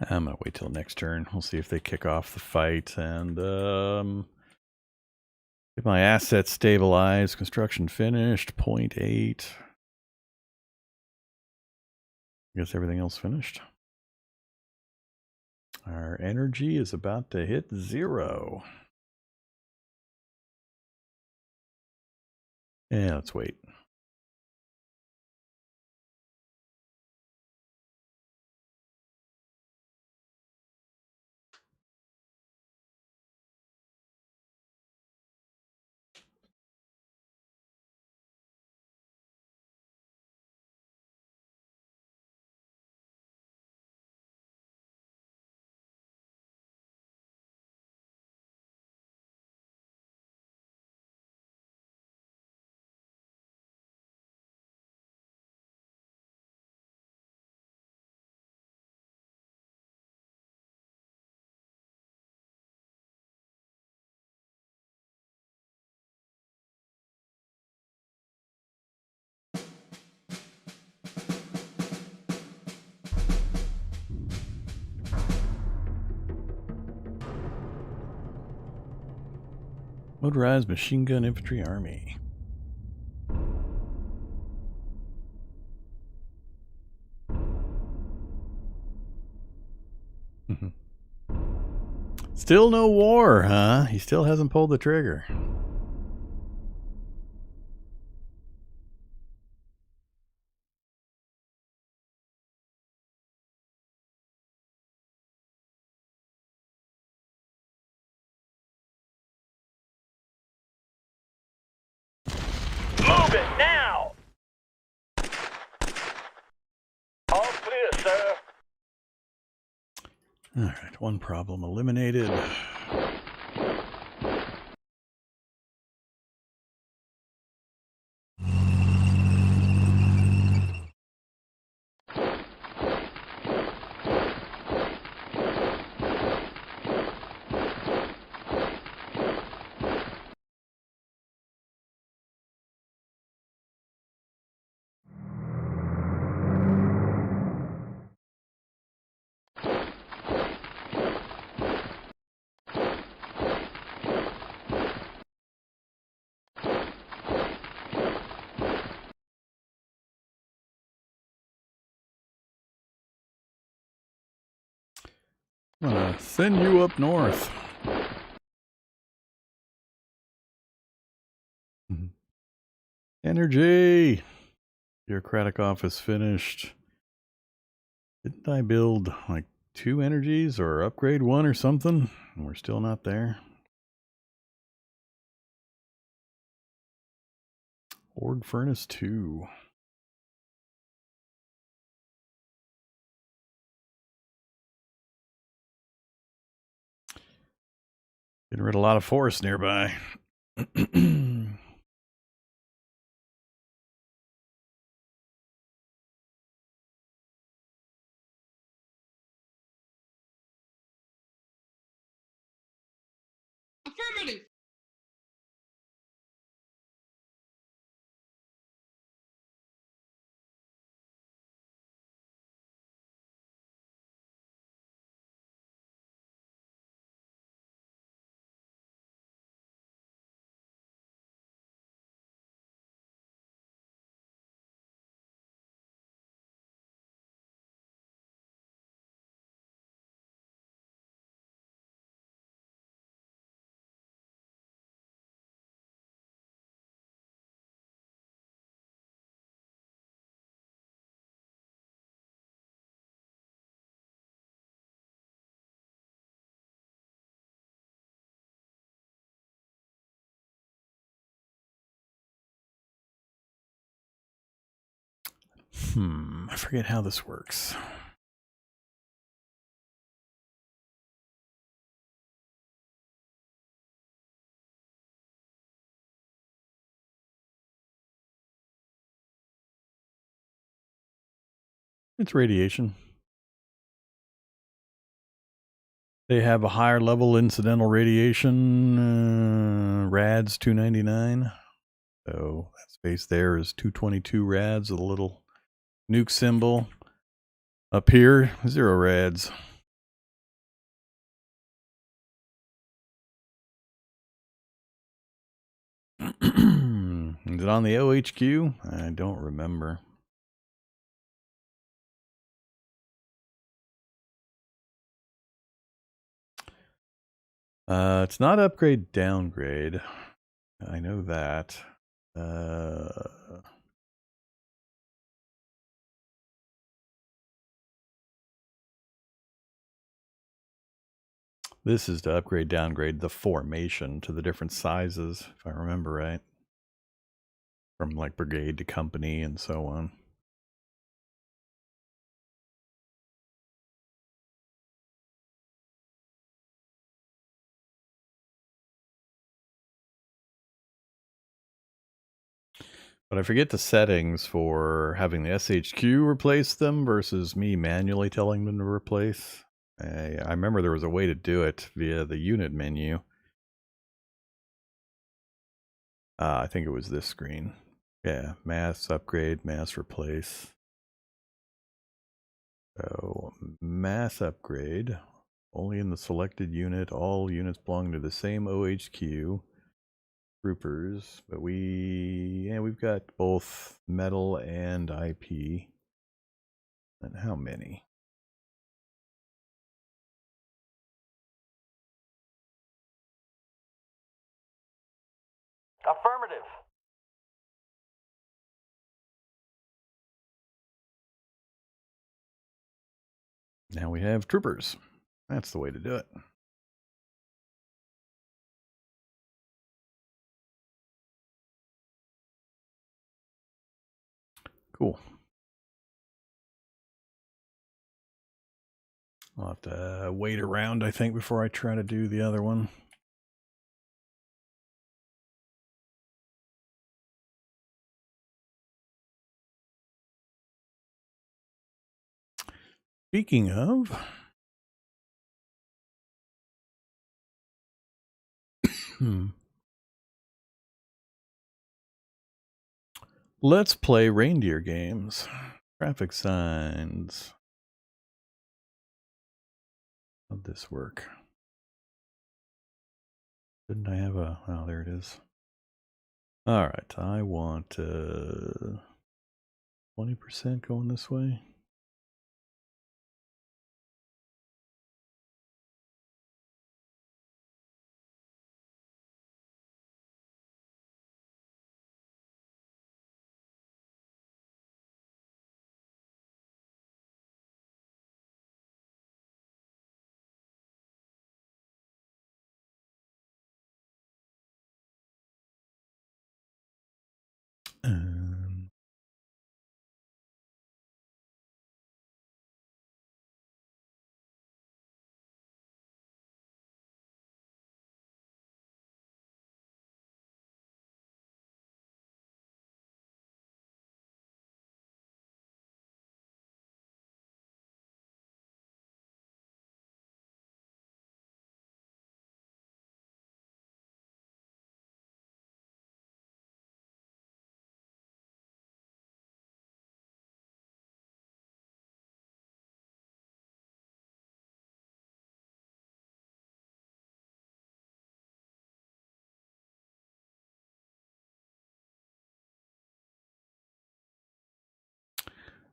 I'm going to wait till next turn. We'll see if they kick off the fight and get my assets stabilized. Construction finished. 0.8. I guess everything else finished. Our energy is about to hit 0. Yeah, let's wait. Motorized machine gun infantry army. Still no war, huh? He still hasn't pulled the trigger. Move it now! All clear, sir. All right, one problem eliminated. I'm gonna send you up north. Energy! Bureaucratic office finished. Didn't I build like 2 energies or upgrade 1 or something? We're still not there. Org furnace 2. Getting rid of a lot of forest nearby. Affirmative. I forget how this works. It's radiation. They have a higher level incidental radiation, rads 299. So that space there is 222 rads with a little nuke symbol. Up here, 0 rads. Is it on the OHQ? I don't remember. It's not upgrade downgrade. I know that. This is to upgrade downgrade the formation to the different sizes, if I remember right. From like brigade to company and so on. But I forget the settings for having the SHQ replace them versus me manually telling them to replace. I remember there was a way to do it via the unit menu. I think it was this screen. Yeah, mass upgrade, mass replace. So mass upgrade, only in the selected unit. All units belong to the same OHQ. Troopers, but we've got both metal and IP. And how many? Affirmative. Now we have troopers. That's the way to do it. Cool. I'll have to wait around, I think, before I try to do the other one. Speaking of, let's play reindeer games. Traffic signs. How'd this work? Didn't I have a... Oh, there it is. All right, I want 20% going this way. Um,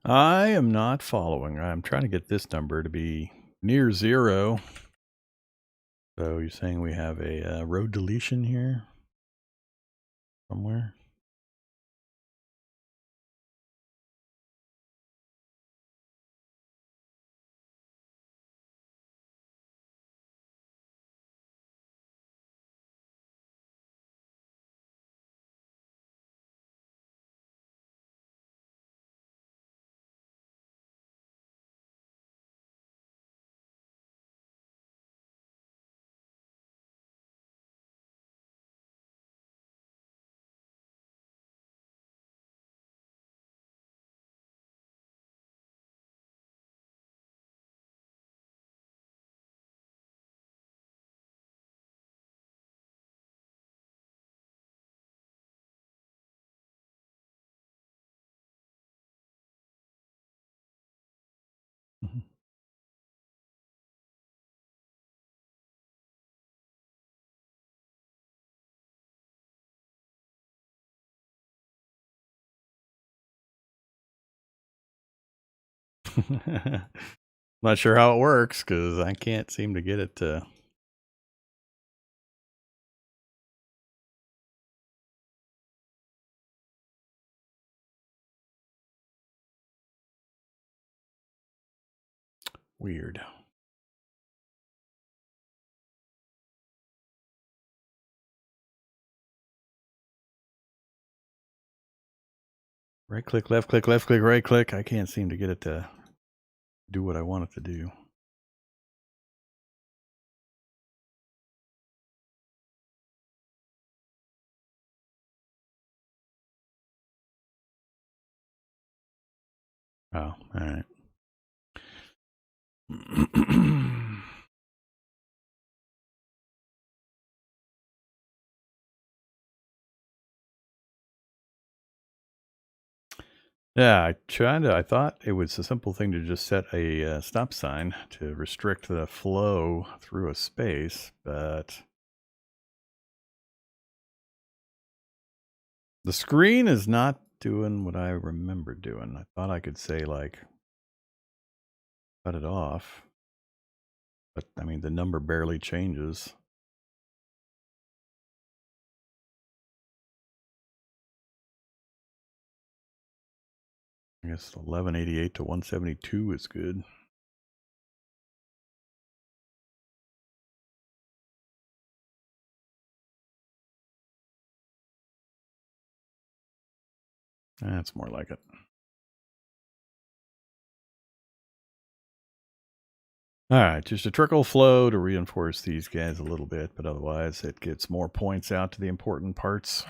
I am not following. I'm trying to get this number to be near 0. So you're saying we have a row deletion here somewhere? Mhm. Not sure how it works because I can't seem to get it to. Weird. Right click, left click, right click. I can't seem to get it to do what I want it to do. Oh, all right. Yeah, I thought it was a simple thing to just set a stop sign to restrict the flow through a space, but the screen is not doing what I remember doing. I thought I could say, like, cut it off, but I mean, the number barely changes. I guess 1188 to 172 is good. That's more like it. All right, just a trickle flow to reinforce these guys a little bit, but otherwise it gets more points out to the important parts.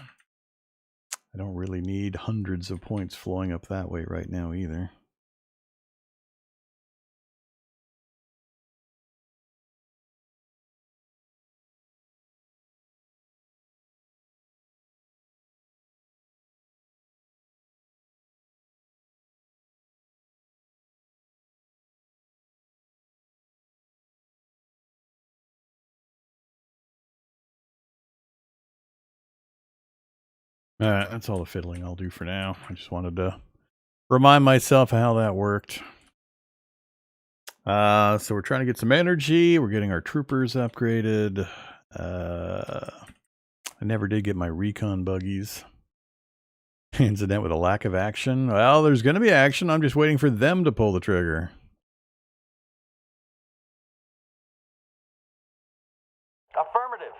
I don't really need hundreds of points flowing up that way right now either. All right, that's all the fiddling I'll do for now. I just wanted to remind myself how that worked. So we're trying to get some energy. We're getting our troopers upgraded. I never did get my recon buggies. Incident with a lack of action. Well, there's going to be action. I'm just waiting for them to pull the trigger. Affirmative.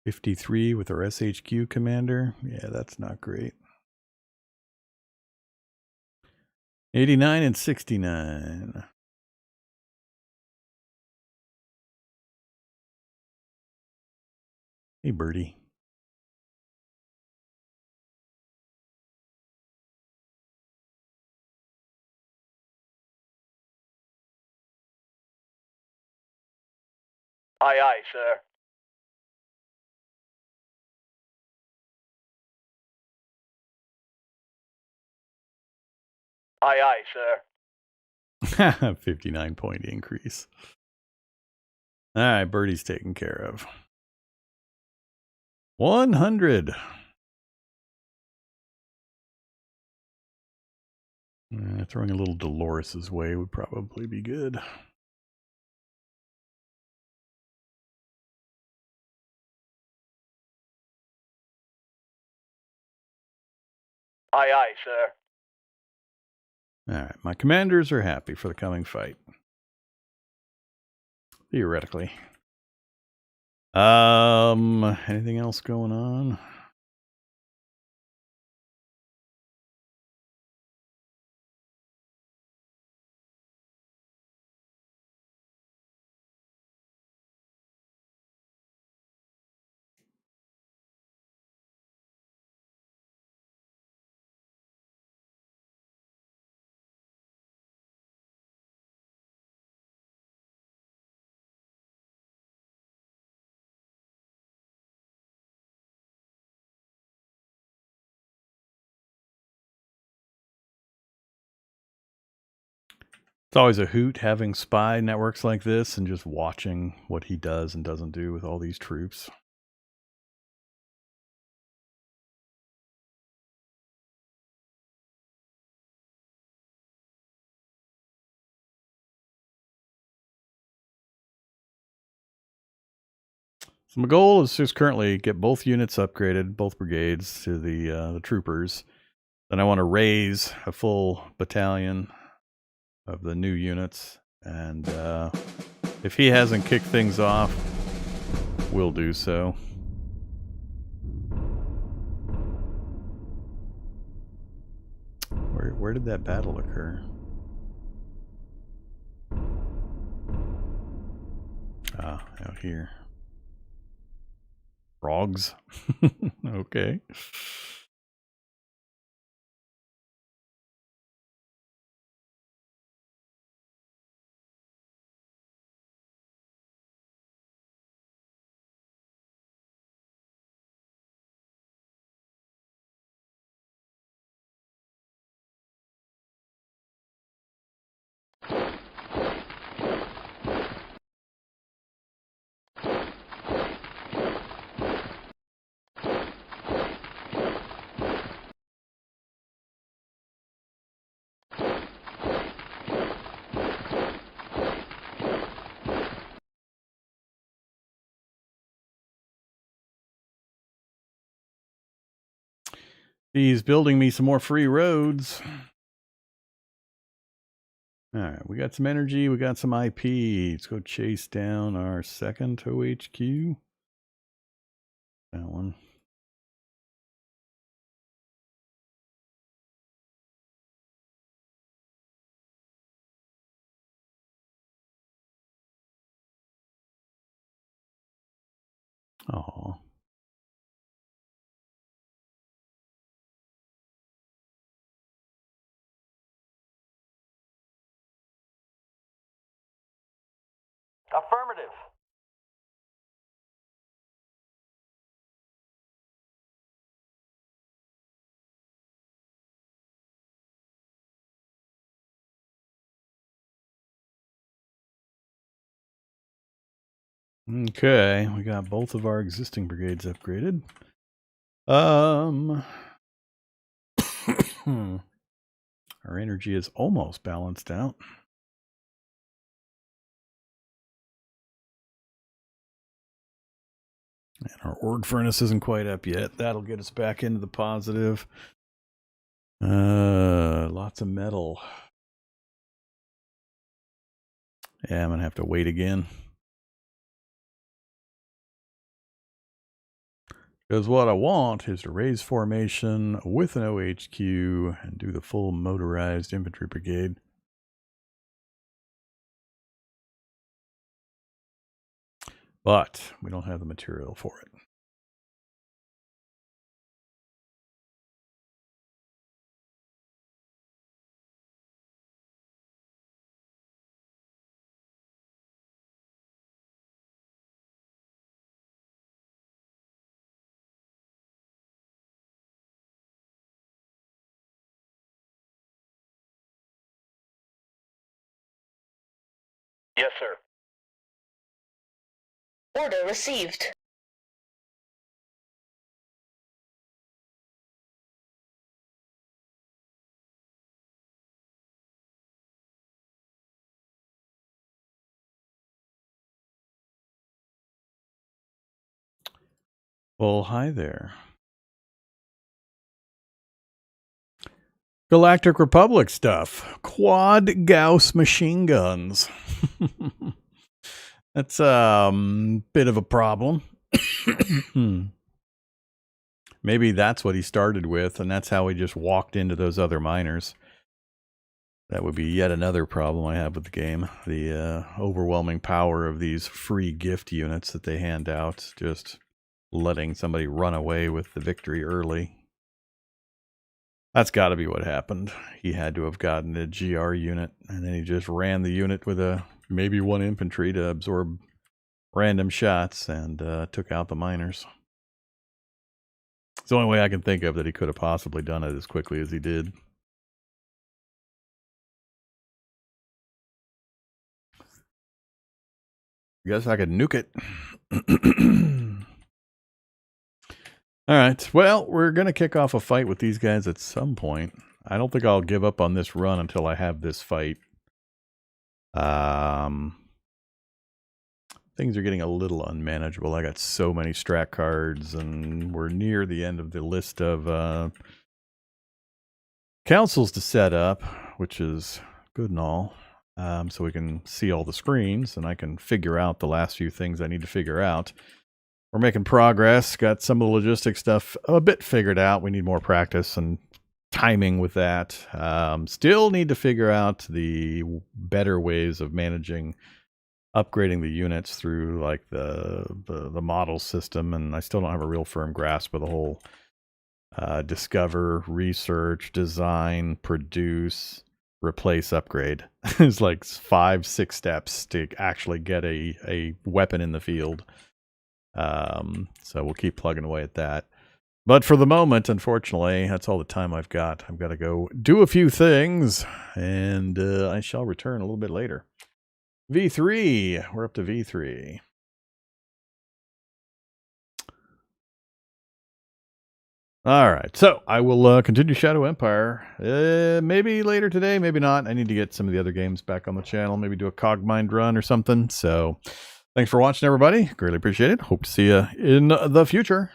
53 with our SHQ commander. Yeah, that's not great. 89 and 69. Hey, birdie. Aye, aye, sir. Aye, aye, sir. 59-point increase. All right, birdie's taken care of. 100. Throwing a little Dolores's way would probably be good. Aye, aye, sir. All right, my commanders are happy for the coming fight. Theoretically. Anything else going on? It's always a hoot having spy networks like this and just watching what he does and doesn't do with all these troops. So my goal is just currently get both units upgraded, both brigades to the troopers. Then I want to raise a full battalion of the new units, and if he hasn't kicked things off, we'll do so. Where did that battle occur? Ah, out here. Frogs. Okay. He's building me some more free roads. All right, we got some energy, we got some IP. Let's go chase down our second OHQ. That one. Oh. Affirmative. Okay, we got both of our existing brigades upgraded. Our energy is almost balanced out. And our org furnace isn't quite up yet. That'll get us back into the positive. Lots of metal. Yeah, I'm gonna have to wait again. Because what I want is to raise formation with an OHQ and do the full motorized infantry brigade. But we don't have the material for it. Yes, sir. Order received. Well, hi there. Galactic Republic stuff. Quad Gauss machine guns. That's a bit of a problem. Maybe that's what he started with, and that's how he just walked into those other miners. That would be yet another problem I have with the game. The overwhelming power of these free gift units that they hand out. Just letting somebody run away with the victory early. That's got to be what happened. He had to have gotten a GR unit, and then he just ran the unit with maybe one infantry to absorb random shots and took out the miners. It's the only way I can think of that he could have possibly done it as quickly as he did. Guess I could nuke it. All right. Well, we're going to kick off a fight with these guys at some point. I don't think I'll give up on this run until I have this fight. Things are getting a little unmanageable. I got so many strat cards, and we're near the end of the list of councils to set up, which is good and all. So we can see all the screens, and I can figure out the last few things I need to figure out. We're making progress. Got some of the logistics stuff a bit figured out. We need more practice and timing with that. Still need to figure out the better ways of managing upgrading the units through like the model system, and I still don't have a real firm grasp of the whole discover, research, design, produce, replace, upgrade. It's like 5-6 steps to actually get a weapon in the field. So we'll keep plugging away at that. But for the moment, unfortunately, that's all the time I've got. I've got to go do a few things, and I shall return a little bit later. V3. We're up to V3. All right. So I will continue Shadow Empire. Maybe later today, maybe not. I need to get some of the other games back on the channel. Maybe do a Cogmind run or something. So thanks for watching, everybody. Greatly appreciate it. Hope to see you in the future.